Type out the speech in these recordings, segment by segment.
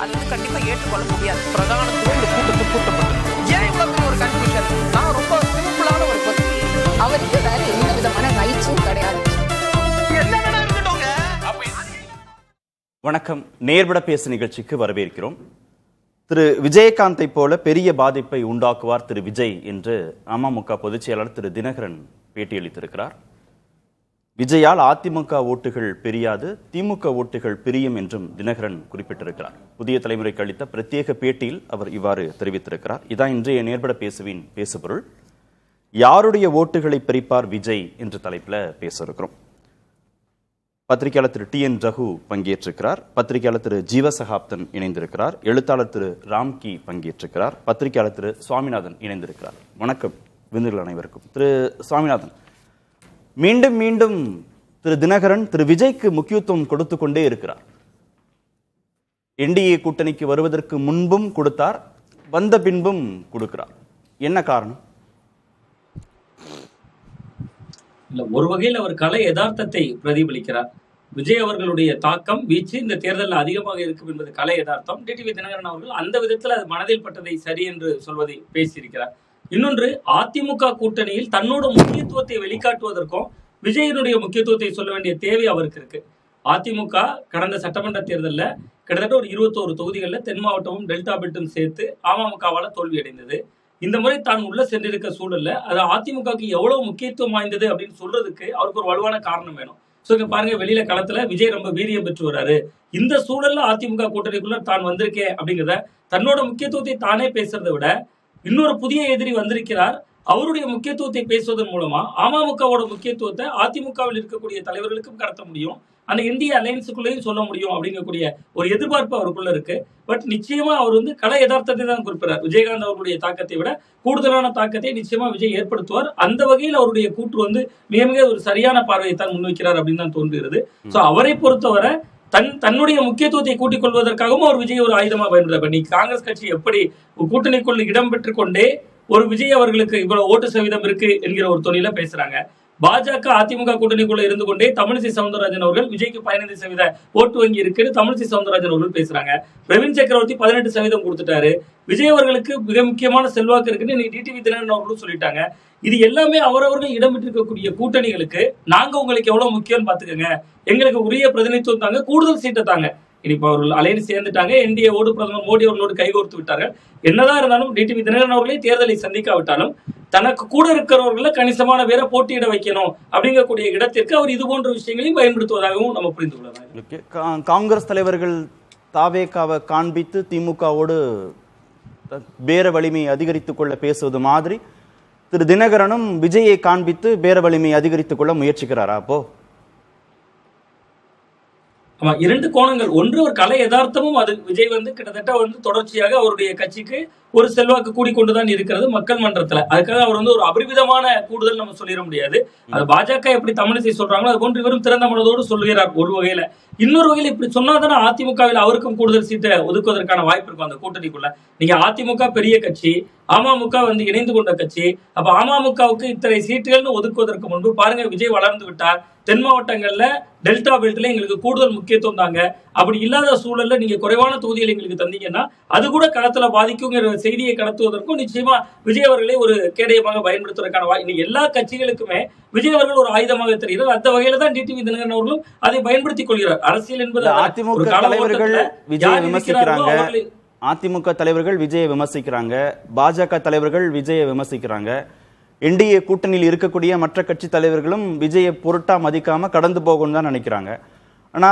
அது கண்டிப்பா ஏற்றுக்கொள்ள முடியாது. பிரதானத்துவம் இந்த கூட்டத்தில் கூட்டப்பட்டது. ஏன் இவ்வளவு ஒரு கன்ஃபியூஷன்? நான் ரொம்ப சிம்பிளான ஒரு பர்சன். அவருக்கு வேற எந்த விதமான ரைட்ஸும் கிடையாது. வணக்கம். நேர்பட பேசு நிகழ்ச்சிக்கு வரவேற்கிறோம். திரு விஜயகாந்தை போல பெரிய பாதிப்பை உண்டாக்குவார் திரு விஜய் என்று அமமுக பொதுச் செயலாளர் திரு தினகரன் பேட்டியளித்திருக்கிறார். விஜயால் அதிமுக ஓட்டுகள் பிரியாது, திமுக ஓட்டுகள் பிரியும் என்றும் தினகரன் குறிப்பிட்டிருக்கிறார். புதிய தலைமுறைக்கு அளித்த பிரத்யேக பேட்டியில் அவர் இவ்வாறு தெரிவித்திருக்கிறார். இதான் இன்றைய நேர்பட பேசுவின் பேசுபொருள். யாருடைய ஓட்டுகளை பிரிப்பார் விஜய் என்ற தலைப்பில் பேச இருக்கிறோம். பத்திரிகையாளர் திரு TN ரகு பங்கேற்றிருக்கிறார். பத்திரிகையாளர் திரு ஜீவசகாப்தன் இணைந்திருக்கிறார். எழுத்தாளர் திரு ராம்கி பங்கேற்றிருக்கிறார். பத்திரிகையாளர் திரு சுவாமிநாதன் இணைந்திருக்கிறார். வணக்கம் விருந்தினர்கள் அனைவருக்கும். திரு சுவாமிநாதன், மீண்டும் மீண்டும் திரு தினகரன் திரு விஜய்க்கு முக்கியத்துவம் கொடுத்து கொண்டே இருக்கிறார். NDA கூட்டணிக்கு வருவதற்கு முன்பும் கொடுத்தார், வந்த பின்பும் கொடுக்கிறார். என்ன காரணம்? இல்ல, ஒரு வகையில் அவர் கலை யதார்த்தத்தை பிரதிபலிக்கிறார். விஜய் அவர்களுடைய தாக்கம் வீச்சு இந்த தேர்தலில் அதிகமாக இருக்கும் என்பது கலை யதார்த்தம். டிடிவி தினகரன் அவர்கள் அந்த விதத்தில் அது மனதில் பட்டதை சரி என்று சொல்வதை பேசியிருக்கிறார். இன்னொன்று, அதிமுக கூட்டணியில் தன்னோட முக்கியத்துவத்தை வெளிக்காட்டுவதற்கும் விஜயனுடைய முக்கியத்துவத்தை சொல்ல வேண்டிய தேவை அவருக்கு இருக்கு. அதிமுக கடந்த சட்டமன்ற தேர்தலில் கிட்டத்தட்ட ஒரு 21 தொகுதிகளில் தென் மாவட்டமும் டெல்டா பெல்ட்டும் சேர்த்து அமமுகவால் தோல்வி அடைந்தது. இந்த முறை தான் உள்ள சென்றிருக்க சூழல்ல அது அதிமுகவுக்கு எவ்வளவு முக்கியத்துவம் வாய்ந்தது அப்படின்னு சொல்றதுக்கு அவருக்கு ஒரு வலுவான காரணம் வேணும். சோ இங்க பாருங்க, வெளியில களத்துல விஜய் ரொம்ப வீரியம் பெற்று வர்றாரு. இந்த சூழல்ல அதிமுக கூட்டணிக்குள்ள தான் வந்திருக்கேன் அப்படிங்கிறத தன்னோட முக்கியத்துவத்தை தானே பேசுறதை விட இன்னொரு புதிய எதிரி வந்திருக்கிறார், அவருடைய முக்கியத்துவத்தை பேசுவதன் மூலமா அமமுகவோட முக்கியத்துவத்தை அதிமுகவில் இருக்கக்கூடிய தலைவர்களுக்கும் கடத்த முடியும், அந்த இந்திய அலையன்ஸுக்குள்ளேயும் சொல்ல முடியும் அப்படிங்கக்கூடிய ஒரு எதிர்பார்ப்பு அவருக்குள்ள இருக்கு. பட் நிச்சயமா அவர் கலை யதார்த்தத்தை தான் குறிப்பிடார். விஜயகாந்த் அவருடைய தாக்கத்தை விட கூடுதலான தாக்கத்தை நிச்சயமா விஜய் ஏற்படுத்துவார். அந்த வகையில் அவருடைய கூற்று மிக மிக ஒரு சரியான பார்வையை தான் முன்வைக்கிறார் அப்படின்னு தான் தோன்றுகிறது. சோ அவரை பொறுத்தவரை தன்னுடைய முக்கியத்துவத்தை கூட்டிக் கொள்வதற்காகவும் அவர் விஜய் ஒரு ஆயுதமா பயன்படுத்த. நீ காங்கிரஸ் கட்சி எப்படி கூட்டணிக்குள் இடம் பெற்றுக் கொண்டே ஒரு விஜய் அவர்களுக்கு இவ்வளவு ஓட்டு சதவீதம் இருக்கு என்கிற ஒரு தொனில பேசுறாங்க. பாஜக அதிமுக கூட்டணிக்குள்ள இருந்து கொண்டே தமிழிசை சவுந்தரராஜன் அவர்கள் விஜய்க்கு 15% ஓட்டு வங்கி இருக்குன்னு தமிழிசை சவுந்தரராஜன் அவர்கள் பேசுறாங்க. பிரவீன் சக்கரவர்த்தி 18% கொடுத்துட்டாரு. விஜய் அவர்களுக்கு மிக முக்கியமான செல்வாக்கு இருக்குன்னு டிடிவி தினகரன் அவர்களும் சொல்லிட்டாங்க. இது எல்லாமே அவரவர்கள் இடம்பெற்றிருக்கக்கூடிய கூட்டணிகளுக்கு நாங்க உங்களுக்கு எவ்வளவு முக்கியம்னு பாத்துக்கோங்க, எங்களுக்கு உரிய பிரதிநிதித்துவம் தாங்க, கூடுதல் சீட்டை தாங்க. இப்போ அவர்கள் அலையன்ஸ் சேர்ந்துட்டாங்க, NDA-வோடு பிரதமர் மோடி அவர்களோடு கைகோர்த்து விட்டார்கள். என்னதான் இருந்தாலும் டிடிவி தினகரன் அவர்களே தேர்தலை சந்திக்காவிட்டாலும் தனக்கு கூட இருக்கிறவர்களை கணிசமான பேரை போட்டியிட வைக்கணும் அப்படிங்கக்கூடிய இடத்திற்கு அவர் இது போன்ற விஷயங்களையும் பயன்படுத்துவதாகவும் நம்ம புரிந்து கொள்ளலாம். காங்கிரஸ் தலைவர்கள் தாவேகாவை காண்பித்து திமுகவோடு பேர வலிமையை அதிகரித்துக் கொள்ள பேசுவது மாதிரி திரு தினகரனும் விஜயை காண்பித்து பேர வலிமையை அதிகரித்துக் கொள்ள முயற்சிக்கிறாரா? அப்போ ஆமா, இரண்டு கோணங்கள். ஒன்று, ஒரு கலை யதார்த்தமும் அது விஜய் கிட்டத்தட்ட தொடர்ச்சியாக அவருடைய கட்சிக்கு ஒரு செல்வாக்கு கூடிக்கொண்டுதான் இருக்கிறது மக்கள் மன்றத்துல. அதுக்காக அவர் ஒரு அபரிமிதமான கூடுதல் நம்ம சொல்லிட முடியாது. அது பாஜக எப்படி தமிழிசை சொல்றாங்களோ அது போன்று இவரும் திறந்த மனதோடு சொல்கிறார் ஒரு வகையில. இன்னொரு வகையில இப்படி சொன்னாதானே அதிமுகவில் அவருக்கும் கூடுதல் சீட்டை ஒதுக்குவதற்கான வாய்ப்பு இருக்கும் அந்த கூட்டணிக்குள்ள. நீங்க அதிமுக பெரிய கட்சி, அமமுக இணைந்து கொண்ட கட்சி. அப்ப அமமுகவுக்கு இத்தனை சீட்டுகள்னு ஒதுக்குவதற்கு முன்பு பாருங்க, விஜய் வளர்ந்து விட்டார், தென் மாவட்டங்கள்ல டெல்டா பெல்ட்ல எங்களுக்கு கூடுதல் முக்கியத்துவம் தாங்க, அப்படி இல்லாத சூழல்ல நீங்க குறைவான தொகுதிகள் எங்களுக்கு தந்தீங்கன்னா அது கூட களத்துல பாதிக்குங்கிற செய்தியை கடத்துவதற்கும் நிச்சயமா விஜய் அவர்களை ஒரு கேடயமாக பயன்படுத்துவதற்கான இன்னைக்கு எல்லா கட்சிகளுக்குமே விஜய் அவர்கள் ஒரு ஆயுதமாக தெரிகிறார். அந்த வகையில தான் டிடிவி தினகரன் அவர்களும் அதை பயன்படுத்திக் கொள்கிறார். அரசியல் என்பது அதிமுக தலைவர்கள் விஜயை விமர்சிக்கிறாங்க, அதிமுக தலைவர்கள் விஜயை விமர்சிக்கிறாங்க, பாஜக தலைவர்கள் விஜயை விமர்சிக்கிறாங்க, NDA கூட்டணியில் இருக்கக்கூடிய மற்ற கட்சி தலைவர்களும் விஜயை பொருட்டா மதிக்காம கடந்து போகணும்னு தான் நினைக்கிறாங்க. ஆனா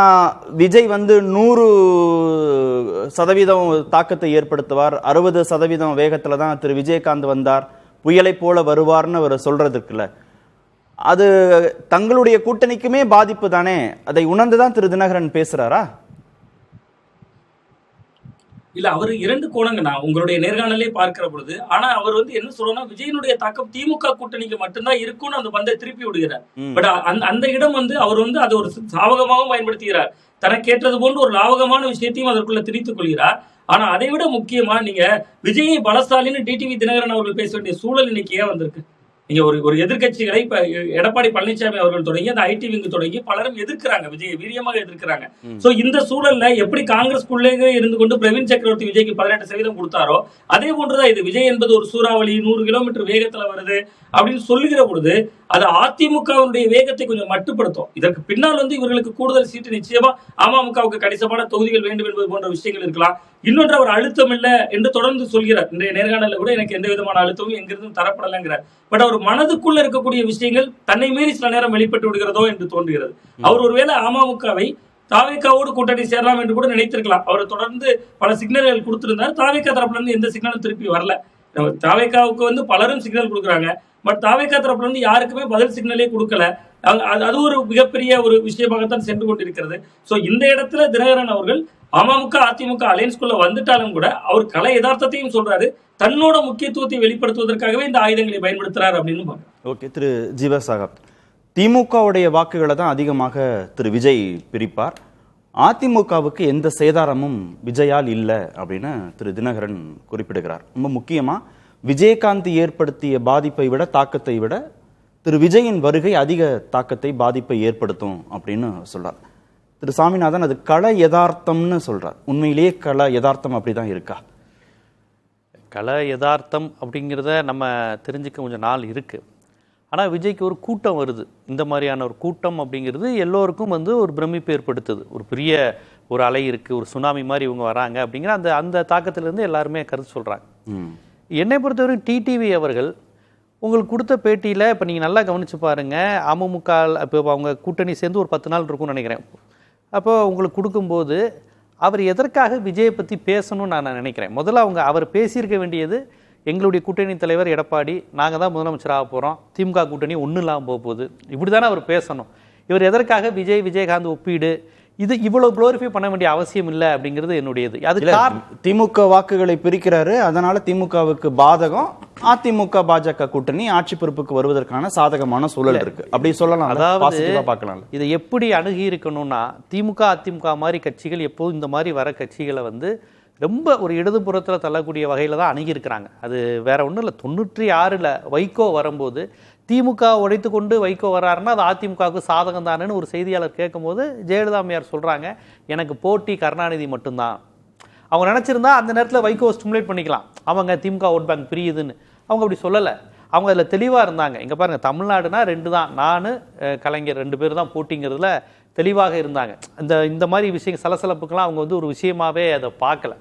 விஜய் 100% தாக்கத்தை ஏற்படுத்துவார், 60% வேகத்துல தான் திரு விஜயகாந்த் வந்தார், புயலை போல வருவார்னு அவர் சொல்றதுக்குல்ல, அது தங்களுடைய கூட்டணிக்குமே பாதிப்பு தானே. அதை உணர்ந்துதான் திரு தினகரன் பேசுறாரா? இல்ல, அவர் இரண்டு கோணங்க நான் உங்களுடைய நேர்காணலே பார்க்கிற பொழுது. ஆனா அவர் என்ன சொல்றோம்னா, விஜயனுடைய தாக்கம் திமுக கூட்டணிக்கு மட்டும்தான் இருக்கும்னு அந்த பந்தை திருப்பி விடுகிறார். பட் அந்த இடம் அவர் அதை ஒரு சாவகமாகவும் பயன்படுத்துகிறார். தனக்கேற்றது போன்று ஒரு லாவகமான விஷயத்தையும் அதற்குள்ள திரித்துக் கொள்கிறார். ஆனா அதை விட முக்கியமா நீங்க விஜயை பலசாலின்னு டிடிவி தினகரன் அவர்கள் பேச வேண்டிய சூழல் இன்னைக்கு ஏன் வந்திருக்கு? இங்க ஒரு எதிர்க்கட்சிகளை இப்ப எடப்பாடி பழனிசாமி அவர்கள் தொடங்கி அந்த ஐடி விங்கு தொடங்கி பலரும் எதிர்க்கிறாங்க, விஜய் வீரியமாக எதிர்க்கிறாங்க. சோ இந்த சூழல்ல எப்படி காங்கிரஸ்குள்ளே இருந்து கொண்டு பிரவீன் சக்கரவர்த்தி விஜய்க்கு 18% கொடுத்தாரோ அதே போன்றுதான் இது. விஜய் என்பது ஒரு சூறாவளி 100 கிலோமீட்டர் வேகத்துல வருது அப்படின்னு சொல்லுகிற பொழுது அது அதிமுகவுடைய வேகத்தை கொஞ்சம் மட்டுப்படுத்தும். இதற்கு பின்னால் இவர்களுக்கு கூடுதல் சீட்டு நிச்சயமா அமமுகவுக்கு கணிசமான தொகுதிகள் வேண்டும் என்பது போன்ற விஷயங்கள் இருக்கலாம். இன்னொன்று அவர் அழுத்தம் இல்லை என்று தொடர்ந்து சொல்கிறார். இன்றைய நேர்காணல கூட எனக்கு எந்த விதமான அழுத்தமும் எங்கிருந்தும் தரப்படலைங்கிறார். பட் அவர் மனதுக்குள்ள இருக்கக்கூடிய விஷயங்கள் தன்னை மீறி சில நேரம் வெளிப்பட்டு விடுகிறதோ என்று தோன்றுகிறது. அவர் ஒருவேளை அமமுகவை தாவேக்காவோடு கூட்டணி சேரலாம் என்று கூட நினைத்திருக்கலாம். அவர் தொடர்ந்து பல சிக்னல்கள் கொடுத்திருந்தார். தாவேக்கா தரப்புல இருந்து எந்த சிக்னலும் திருப்பி வரல. தாவேக்காவுக்கு பலரும் சிக்னல் கொடுக்குறாங்க, பட் தாவேக்கா தரப்புல இருந்து யாருக்குமே பதில் சிக்னலே கொடுக்கல. அது ஒரு மிகப்பெரிய ஒரு விஷயமாகத்தான் சென்று கொண்டிருக்கிறது. சோ இந்த இடத்துல தினகரன் அவர்கள் அமமுக அதிமுக அலையன்ஸ்குள்ள வந்துட்டாலும் கூட அவர் கலை யதார்த்தத்தையும் சொல்றாரு, தன்னோட முக்கியத்துவத்தை வெளிப்படுத்துவதற்காகவே இந்த ஆயுதங்களை பயன்படுத்துறாரு அப்படின்னு பாருங்க. ஓகே, திரு ஜீவசாகப், திமுகவுடைய வாக்குகளை தான் அதிகமாக திரு விஜய் பிரிப்பார். அதிமுகவுக்கு எந்த சேதாரமும் விஜயால் இல்லை அப்படின்னு திரு தினகரன் குறிப்பிடுகிறார். ரொம்ப முக்கியமா விஜயகாந்த் ஏற்படுத்திய பாதிப்பை விட தாக்கத்தை விட திரு விஜயின் வருகை அதிக தாக்கத்தை பாதிப்பை ஏற்படுத்தும் அப்படின்னு சொல்றார். திரு சாமிநாதன் அது கள யதார்த்தம்னு சொல்றார். உண்மையிலேயே கள யதார்த்தம் அப்படிதான் இருக்கா? கள யதார்த்தம் அப்படிங்கிறத நம்ம தெரிஞ்சுக்க கொஞ்சம் நாள் இருக்குது. ஆனால் விஜய்க்கு ஒரு கூட்டம் வருது. இந்த மாதிரியான ஒரு கூட்டம் அப்படிங்கிறது எல்லோருக்கும் ஒரு பிரமிப்பு ஏற்படுத்துது. ஒரு பெரிய ஒரு அலை இருக்குது, ஒரு சுனாமி மாதிரி இவங்க வராங்க அப்படிங்கிற அந்த தாக்கத்திலேருந்து எல்லாருமே கருத்து சொல்கிறாங்க. என்னை பொறுத்தவரைக்கும் டிடிவி அவர்கள் உங்களுக்கு கொடுத்த பேட்டியில் இப்போ நீங்கள் நல்லா கவனித்து பாருங்கள், அமமுக இப்போ அவங்க கூட்டணி சேர்ந்து ஒரு 10 நாள் இருக்கும்னு நினைக்கிறேன். அப்போ உங்களுக்கு கொடுக்கும்போது அவர் எதற்காக விஜயை பற்றி பேசணும்னு நான் நினைக்கிறேன். முதல்ல அவர் பேசியிருக்க வேண்டியது, எங்களுடைய கூட்டணி தலைவர் எடப்பாடி, நாங்கள் தான் முதலமைச்சராக போகிறோம், திமுக கூட்டணி ஒன்றும் இல்லாமல் போக போகுது, இப்படி தானே அவர் பேசணும். இவர் எதற்காக விஜயகாந்த் ஒப்பீடு இது இவ்வளவு குளோரிஃபை பண்ண வேண்டிய அவசியம் இல்லை அப்படிங்கிறது என்னுடையது. அது திமுக வாக்குகளை பிரிக்கிறாரு, அதனால திமுகவுக்கு பாதகம், அதிமுக பாஜக கூட்டணி ஆட்சி பொறுப்புக்கு வருவதற்கான சாதகமான சூழல் இருக்கு அப்படி சொல்லலாம். அதாவது பார்க்கலாம். இதை எப்படி அணுகி இருக்கணும்னா, திமுக அதிமுக மாதிரி கட்சிகள் எப்போதும் இந்த மாதிரி வர கட்சிகளை ரொம்ப ஒரு இடதுபுறத்தில் தள்ளக்கூடிய வகையில் தான் அணுகியிருக்கிறாங்க. அது வேற ஒன்றும் இல்லை. 96 வைகோ வரும்போது திமுக உடைத்து கொண்டு வைகோ வர்றாருன்னா அது அதிமுகவுக்கு சாதகம் தானேன்னு ஒரு செய்தியாளர் கேட்கும்போது ஜெயலலிதா அம்மையார் சொல்கிறாங்க, எனக்கு போட்டி கருணாநிதி மட்டும்தான். அவங்க நினச்சிருந்தா அந்த நேரத்தில் வைகோ ஸ்டிமுலேட் பண்ணிக்கலாம், அவங்க திமுக ஓட் பேங்க் பிரியுதுன்னு. அவங்க அப்படி சொல்லலை. அவங்க அதில் தெளிவாக இருந்தாங்க. இங்கே பாருங்கள், தமிழ்நாடுனா 2 தான், நான் கலைஞர் 2 பேர் தான் போட்டிங்கிறதுல தெளிவாக இருந்தாங்க. இந்த மாதிரி விஷயம் சலசலப்புக்கெல்லாம் அவங்க ஒரு விஷயமாவே அதை பார்க்கல.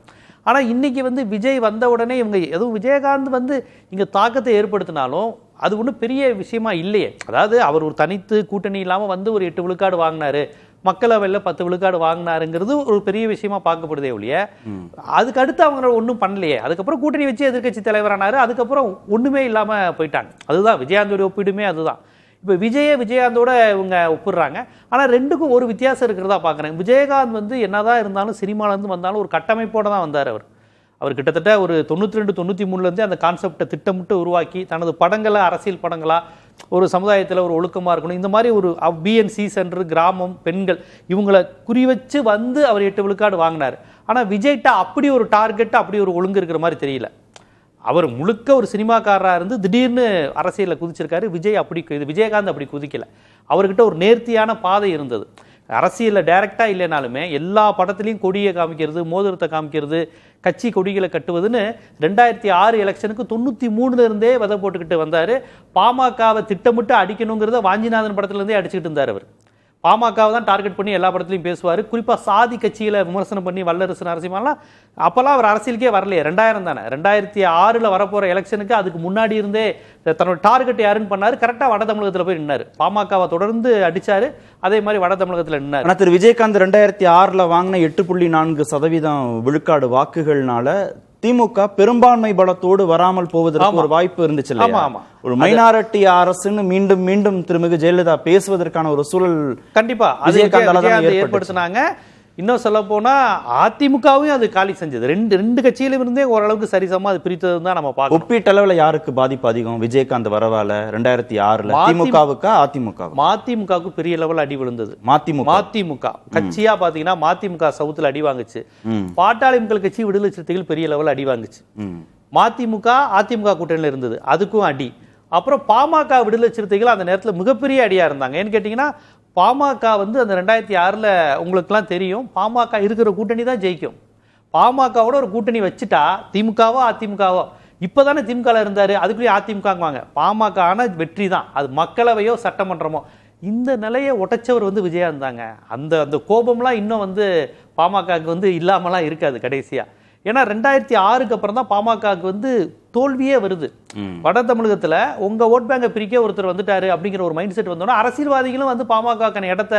ஆனால் இன்றைக்கி விஜய் வந்த உடனே இவங்க எதுவும் விஜயகாந்த் இங்கே தாக்கத்தை ஏற்படுத்தினாலும் அது ஒன்றும் பெரிய விஷயமா இல்லையே. அதாவது அவர் ஒரு தனித்து கூட்டணி இல்லாமல் ஒரு 8 விழுக்காடு வாங்கினாரு, மக்களவையில் 10 விழுக்காடு வாங்கினாருங்கிறது ஒரு பெரிய விஷயமா பார்க்கப்படுதே ஒழிய அதுக்கு அடுத்து அவங்க ஒன்றும் பண்ணலையே. அதுக்கப்புறம் கூட்டணி வச்சு எதிர்கட்சி தலைவரானாரு, அதுக்கப்புறம் ஒன்றுமே இல்லாமல் போயிட்டாங்க. அதுதான் விஜயகாந்தோட ஒப்பிடுமே அதுதான். இப்போ விஜயகாந்தோட இவங்க ஒப்பிடுறாங்க. ஆனால் ரெண்டுக்கும் ஒரு வித்தியாசம் இருக்கிறதா பார்க்குறேன். விஜயகாந்த் என்னதான் இருந்தாலும் சினிமாலேருந்து வந்தாலும் ஒரு கட்டமைப்போடு தான் வந்தார். அவர் கிட்டத்தட்ட ஒரு 92, 93 அந்த கான்செப்டை திட்டமிட்டு உருவாக்கி தனது படங்களை அரசியல் படங்களா ஒரு சமுதாயத்தில் ஒரு ஒழுக்கமாக இருக்கணும், இந்த மாதிரி ஒரு பிஎன்சி சென்டர், கிராமம், பெண்கள் இவங்களை குறி வச்சு அவர் 8 விழுக்காடு வாங்கினார். ஆனால் விஜய்கிட்ட அப்படி ஒரு டார்கெட், அப்படி ஒரு ஒழுங்கு இருக்கிற மாதிரி தெரியல. அவர் முழுக்க ஒரு சினிமாக்காரராக இருந்து திடீர்னு அரசியலில் குதிச்சிருக்காரு. விஜயகாந்த் அப்படி குதிக்கல. அவர்கிட்ட ஒரு நேர்த்தியான பாதை இருந்தது. அரசியலில் டைரக்டாக இல்லைனாலுமே எல்லா படத்துலையும் கொடியை காமிக்கிறது, மோதிரத்தை காமிக்கிறது, கட்சி கொடிகளை கட்டுவதுன்னு 2006 எலெக்ஷனுக்கு 93 இருந்தே விதை போட்டுக்கிட்டு வந்தார். பாமகவை திட்டமிட்டு அடிக்கணுங்கிறத வாஞ்சிநாதன் படத்துலேருந்தே அடிச்சுக்கிட்டு இருந்தார். அவர் பாமகவை தான் டார்கெட் பண்ணி எல்லா படத்துலையும் பேசுவார். குறிப்பாக சாதி கட்சியில் விமர்சனம் பண்ணி வல்லரசு நரசிம்மாலாம் அப்போல்லாம் அவர் அரசியலுக்கே வரலையே. 2000 தானே, 2006 வரப்போகிற எலெக்ஷனுக்கு அதுக்கு முன்னாடி இருந்தே தன்னோட டார்கெட் யாருன்னு பண்ணார். கரெக்டாக வட தமிழகத்தில் போய் நின்னார். பாமகவை தொடர்ந்து அடித்தார், அதே மாதிரி வட தமிழகத்தில் நின்னார். ஆனால் திரு விஜயகாந்த் 2006 வாங்கின 8.4% விழுக்காடு வாக்குகள்னால திமுக பெரும்பான்மை பலத்தோடு வராமல் போவதற்கு ஒரு வாய்ப்பு இருந்துச்சு. ஒரு மைனாரிட்டி அரசுன்னு மீண்டும் மீண்டும் திருமிகு ஜெயலலிதா பேசுவதற்கான ஒரு சூழல் கண்டிப்பா ஏற்படுத்தினாங்க. இன்னும் சொல்ல போனா அதிமுகவும் அது காலி செஞ்சது. ரெண்டு கட்சியிலும் இருந்தே ஓரளவுக்கு சரிசமா அது பிரித்தது தான் நம்ம பார்க்கணும். ஒப்பீட்டளவில் யாருக்கு பாதிப்பு அதிகம்? விஜயகாந்த் வரவால 2006 திமுகவுக்கா அதிமுக? மதிமுகவுக்கு பெரிய லெவல் அடி விழுந்தது. மதிமுக கட்சியா பாத்தீங்கன்னா மதிமுக சவுத்துல அடி வாங்குச்சு. பாட்டாளி மக்கள் கட்சி, விடுதலை சிறுத்தைகள் பெரிய லெவல் அடி வாங்குச்சு. மதிமுக அதிமுக கூட்டணியில் இருந்தது, அதுக்கும் அடி. அப்புறம் பாமக விடுதலை சிறுத்தைகள் அந்த நேரத்தில் மிகப்பெரிய அடியாக இருந்தாங்க. ஏன்னு கேட்டிங்கன்னா பாமக வந்து அந்த 2006 உங்களுக்குலாம் தெரியும், பாமக இருக்கிற கூட்டணி தான் ஜெயிக்கும். பாமகவோட ஒரு கூட்டணி வச்சுட்டா திமுகவோ அதிமுகவோ, இப்போதானே திமுக இருந்தார், அதுக்குள்ளேயே அதிமுகவாங்க. பாமக ஆன வெற்றி தான், அது மக்களவையோ சட்டமன்றமோ. இந்த நிலையை உடைச்சவர் வந்து விஜயா இருந்தாங்க. அந்த அந்த கோபம்லாம் இன்னும் வந்து பாமகவுக்கு வந்து இல்லாமலாம் இருக்காது கடைசியா. ஏன்னா 2006க்கு அப்புறம் தான் பாமகவுக்கு வந்து தோல்வியே வருது. வட தமிழகத்துல உங்க ஓட் பேங்கை பிரிக்க ஒருத்தர் வந்துட்டாரு அப்படிங்கிற ஒரு மைண்ட் செட் வந்தோன்னா அரசியல்வாதிகளும் வந்து பாமகக்கான இடத்த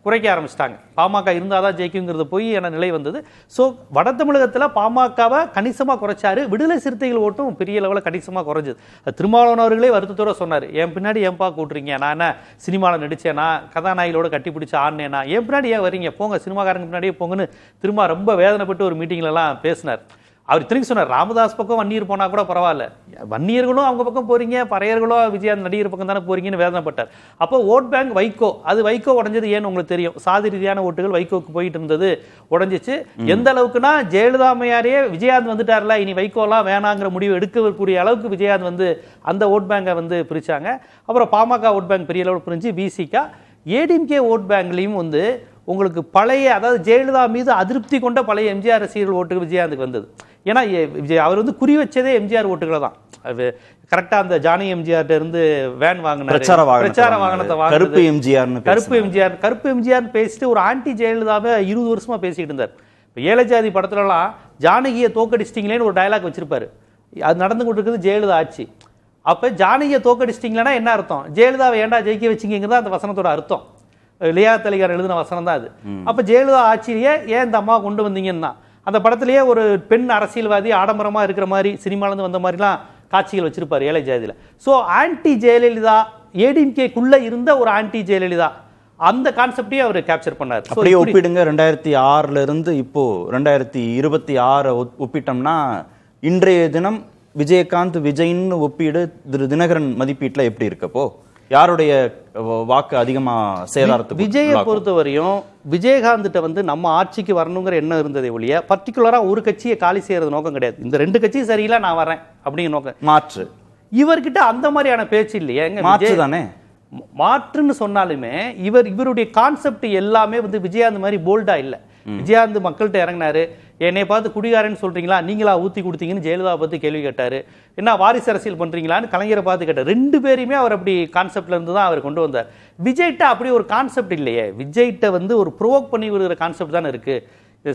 குறைக்க ஆரம்பிச்சிட்டாங்க. பாமக இருந்தாதான் ஜெயிக்குங்கிறது போய் என நிலை வந்தது. ஸோ வட தமிழகத்தில் பாமகவை கணிசமாக குறைச்சாரு. விடுதலை சிறுத்தைகள் ஓட்டும் பெரிய லெவலில் கணிசமாக குறைஞ்சது. திருமாவளவன் அவர்களே வருத்தத்தோட சொன்னார், என் பின்னாடி ஏன்பா கூட்டுறீங்க, நான் என்ன சினிமாவில் நடிச்சேனா, கதாநாயகிகளோட கட்டி பிடிச்சி ஆடினேனா, என் பின்னாடி ஏன் வரீங்க, போங்க சினிமாக்காரங்க பின்னாடியே போங்கன்னு திரும்ப ரொம்ப வேதனைப்பட்டு ஒரு மீட்டிங்லலாம் பேசினார். அவர் திரும்பி சொன்னார், ராமதாஸ் பக்கம் வன்னியர் போனா கூட பரவாயில்ல, வன்னியர்களும் அவங்க பக்கம் போறீங்க, பறையர்களும் விஜயகாந்த் நடிகர் பக்கம் தானே போறீங்கன்னு வேதனைப்பட்டார். அப்போ ஓட் பேங்க் வைகோ, அது வைகோ உடஞ்சது ஏன்னு உங்களுக்கு தெரியும். சாதி ரீதியான ஓட்டுகள் வைகோக்கு போயிட்டு இருந்தது, உடஞ்சிச்சு. எந்த அளவுக்குன்னா ஜெயலலிதா அம்மையாரே விஜயகாந்த் வந்துட்டார்ல, இனி வைகோலாம் வேணாங்கிற முடிவு எடுக்கக்கூடிய அளவுக்கு விஜயகாந்த் வந்து அந்த ஓட் பேங்கை வந்து பிரிச்சாங்க. அப்புறம் பாமக ஓட் பேங்க் பெரிய அளவு பிரிஞ்சு பிசிகா, ஏடிஎம்கே ஓட் பேங்க்லையும் வந்து உங்களுக்கு பழைய, அதாவது ஜெயலலிதா மீது அதிருப்தி கொண்ட பழைய எம்ஜிஆர் ரசிகர்கள் ஓட்டுகள் விஜயகாந்துக்கு வந்தது. ஏன்னா அவர் வந்து குறி வச்சதே எம்ஜிஆர் ஓட்டுகளை தான். அது கரெக்டா அந்த ஜானி எம்ஜிஆர் இருந்து வேன் வாங்கினார், பிரச்சார வாகனத்தை வாங்கினார், கருப்பு எம்ஜிஆர் பேசிட்டு ஒரு ஆன்டி ஜெயலலிதாவை 20 வருஷமா பேசிட்டு இருந்தார். இப்போ ஏழஜாதி படத்துலலாம் ஜானகியை தோக்கடிச்சிட்டிங்களேன்னு ஒரு டயலாக் வச்சிருப்பாரு. அது நடந்து கொண்டு இருக்குது ஜெயலலிதா ஆட்சி. அப்போ ஜானகியை தோக்கடிச்சிட்டிங்களேன்னா என்ன அர்த்தம், ஜெயலலிதாவை ஏன்டா ஜெயிக்க வச்சிங்கிறது அந்த வசனத்தோட அர்த்தம். லியா தலிகார் எழுதின வசனம் தான் அது. அப்போ ஜெயலலிதா ஆட்சியிலேயே ஏன் இந்த அம்மா கொண்டு வந்தீங்கன்னா, அந்த படத்திலேயே ஒரு பெண் அரசியல்வாதி ஆடம்பரமாக இருக்கிற மாதிரி சினிமாலேருந்து வந்த மாதிரிலாம் காட்சிகள் வச்சிருப்பார் ஏழை ஜாதியில். ஸோ ஆன்டி ஜெயலலிதா, ஏடிஎம்கேக்குள்ளே இருந்த ஒரு ஆன்டி ஜெயலலிதா, அந்த கான்செப்டையும் அவர் கேப்சர் பண்ணார். அப்படியே ஒப்பிடுங்க, 2006 இருந்து இப்போ 2026 ஒப்பிட்டோம்னா இன்றைய தினம் விஜயகாந்த் விஜய்னு ஒப்பீடு திரு தினகரன் மதிப்பீட்டில் எப்படி இருக்கப்போ யாருடைய வாக்கு அதிகமா சேதாரத்துக்கு? விஜயை பொறுத்தவரையும் விஜயகாந்த்கிட்ட வந்து நம்ம ஆட்சிக்கு வரணுங்கிற எண்ணம் இருந்ததே ஒழிய பர்டிகுலரா ஒரு கட்சியை காலி செய்யறது நோக்கம் கிடையாது. இந்த 2 கட்சி சரியில்லை நான் வரேன் அப்படிங்கிற நோக்கம். மாற்று இவர்கிட்ட அந்த மாதிரியான பேச்சு இல்லையே. மாற்று தானே, மாற்றுன்னு சொன்னாலுமே இவருடைய கான்செப்ட் எல்லாமே வந்து விஜயகாந்த் மாதிரி போல்டா இல்ல. விஜயகாந்த் மக்கள்கிட்ட இறங்கினாரு, என்னை பார்த்து குடிகாரன்னு சொல்றீங்களா, நீங்களா ஊத்தி கொடுத்தீங்கன்னு ஜெயலலிதா பார்த்து கேள்வி கேட்டாரு. என்ன வாரிசு அரசியல் பண்றீங்களான்னு கலைஞரை பார்த்து கேட்டார். 2 பேரையுமே அவர் அப்படி கான்செப்ட்ல இருந்து தான் அவர் கொண்டு வந்தார். விஜய்கிட்ட அப்படி ஒரு கான்செப்ட் இல்லையே. விஜய்கிட்ட வந்து ஒரு ப்ரோவோக் பண்ணி விடுகிற கான்செப்ட் தானே இருக்கு.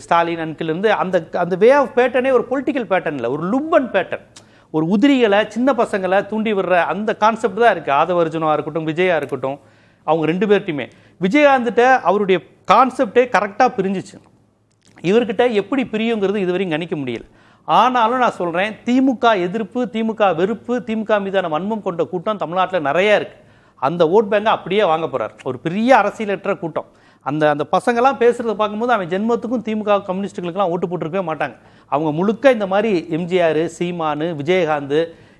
ஸ்டாலின் அன்கில் இருந்து அந்த வே ஆஃப் பேட்டர்னே ஒரு பொலிட்டிக்கல் பேட்டர்ன் இல்லை, ஒரு லும்பன் பேட்டர்ன். ஒரு உதிரிகளை சின்ன பசங்களை தூண்டி விடுற அந்த கான்செப்ட் தான் இருக்கு. ஆதவர்ஜுனா இருக்கட்டும், விஜயா இருக்கட்டும், அவங்க 2 பேர்ட்டையுமே விஜயகாந்த்கிட்ட அவருடைய கான்செப்டே கரெக்டாக பிரிஞ்சிச்சு. இவர்கிட்ட எப்படி பிரியுங்கிறது இதுவரையும் கணிக்க முடியல. ஆனாலும் நான் சொல்றேன், திமுக எதிர்ப்பு, திமுக வெறுப்பு, திமுக மீதான வன்மம் கொண்ட கூட்டம் தமிழ்நாட்டில் நிறைய இருக்கு. அந்த ஓட் பேங்கை அப்படியே வாங்க போறார். ஒரு பெரிய அரசியலற்ற கூட்டம். அந்த பசங்கள்லாம் பேசுறத பார்க்கும்போது அவன் ஜென்மத்துக்கும் திமுக கம்யூனிஸ்டுகளுக்கெல்லாம் ஓட்டு போட்டுருக்கவே மாட்டாங்க. அவங்க முழுக்க இந்த மாதிரி எம்ஜிஆர், சீமானு, விஜயகாந்த்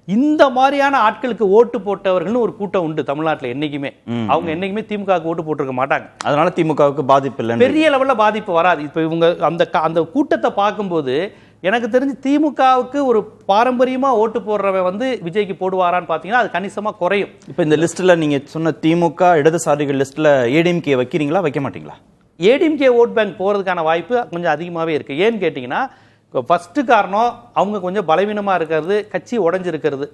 இந்த மாதிரியான ஆட்களுக்கு ஓட்டு போட்டவர்கள்னு ஒரு கூட்டம் உண்டு தமிழ்நாட்டில் என்னைக்குமே. அவங்க என்னைக்குமே திமுகவுக்கு ஓட்டு போட்டிருக்க மாட்டாங்க. அதனால திமுகவுக்கு பாதிப்பு இல்லை, பெரிய லெவலில் பாதிப்பு வராது. இப்போ இவங்க அந்த கூட்டத்தை பார்க்கும்போது எனக்கு தெரிஞ்சு திமுகவுக்கு ஒரு பாரம்பரியமா ஓட்டு போடுறவன் வந்து விஜய்க்கு போடுவாரான்னு பார்த்தீங்கன்னா அது கணிசமா குறையும். இப்போ இந்த லிஸ்ட்ல நீங்க சொன்ன திமுக இடதுசாரிகள் லிஸ்ட்ல ஏடிஎம்கே வைக்கிறீங்களா, வைக்க மாட்டீங்களா? ஏடிஎம்கே ஓட் பேங்க் போறதுக்கான வாய்ப்பு கொஞ்சம் அதிகமாகவே இருக்கு. ஏன்னு கேட்டிங்கன்னா, ஃபர்ஸ்ட் காரணம் அவங்க கொஞ்சம் பலவீனமாக இருக்கிறது, கட்சி உடஞ்சிருக்கிறது.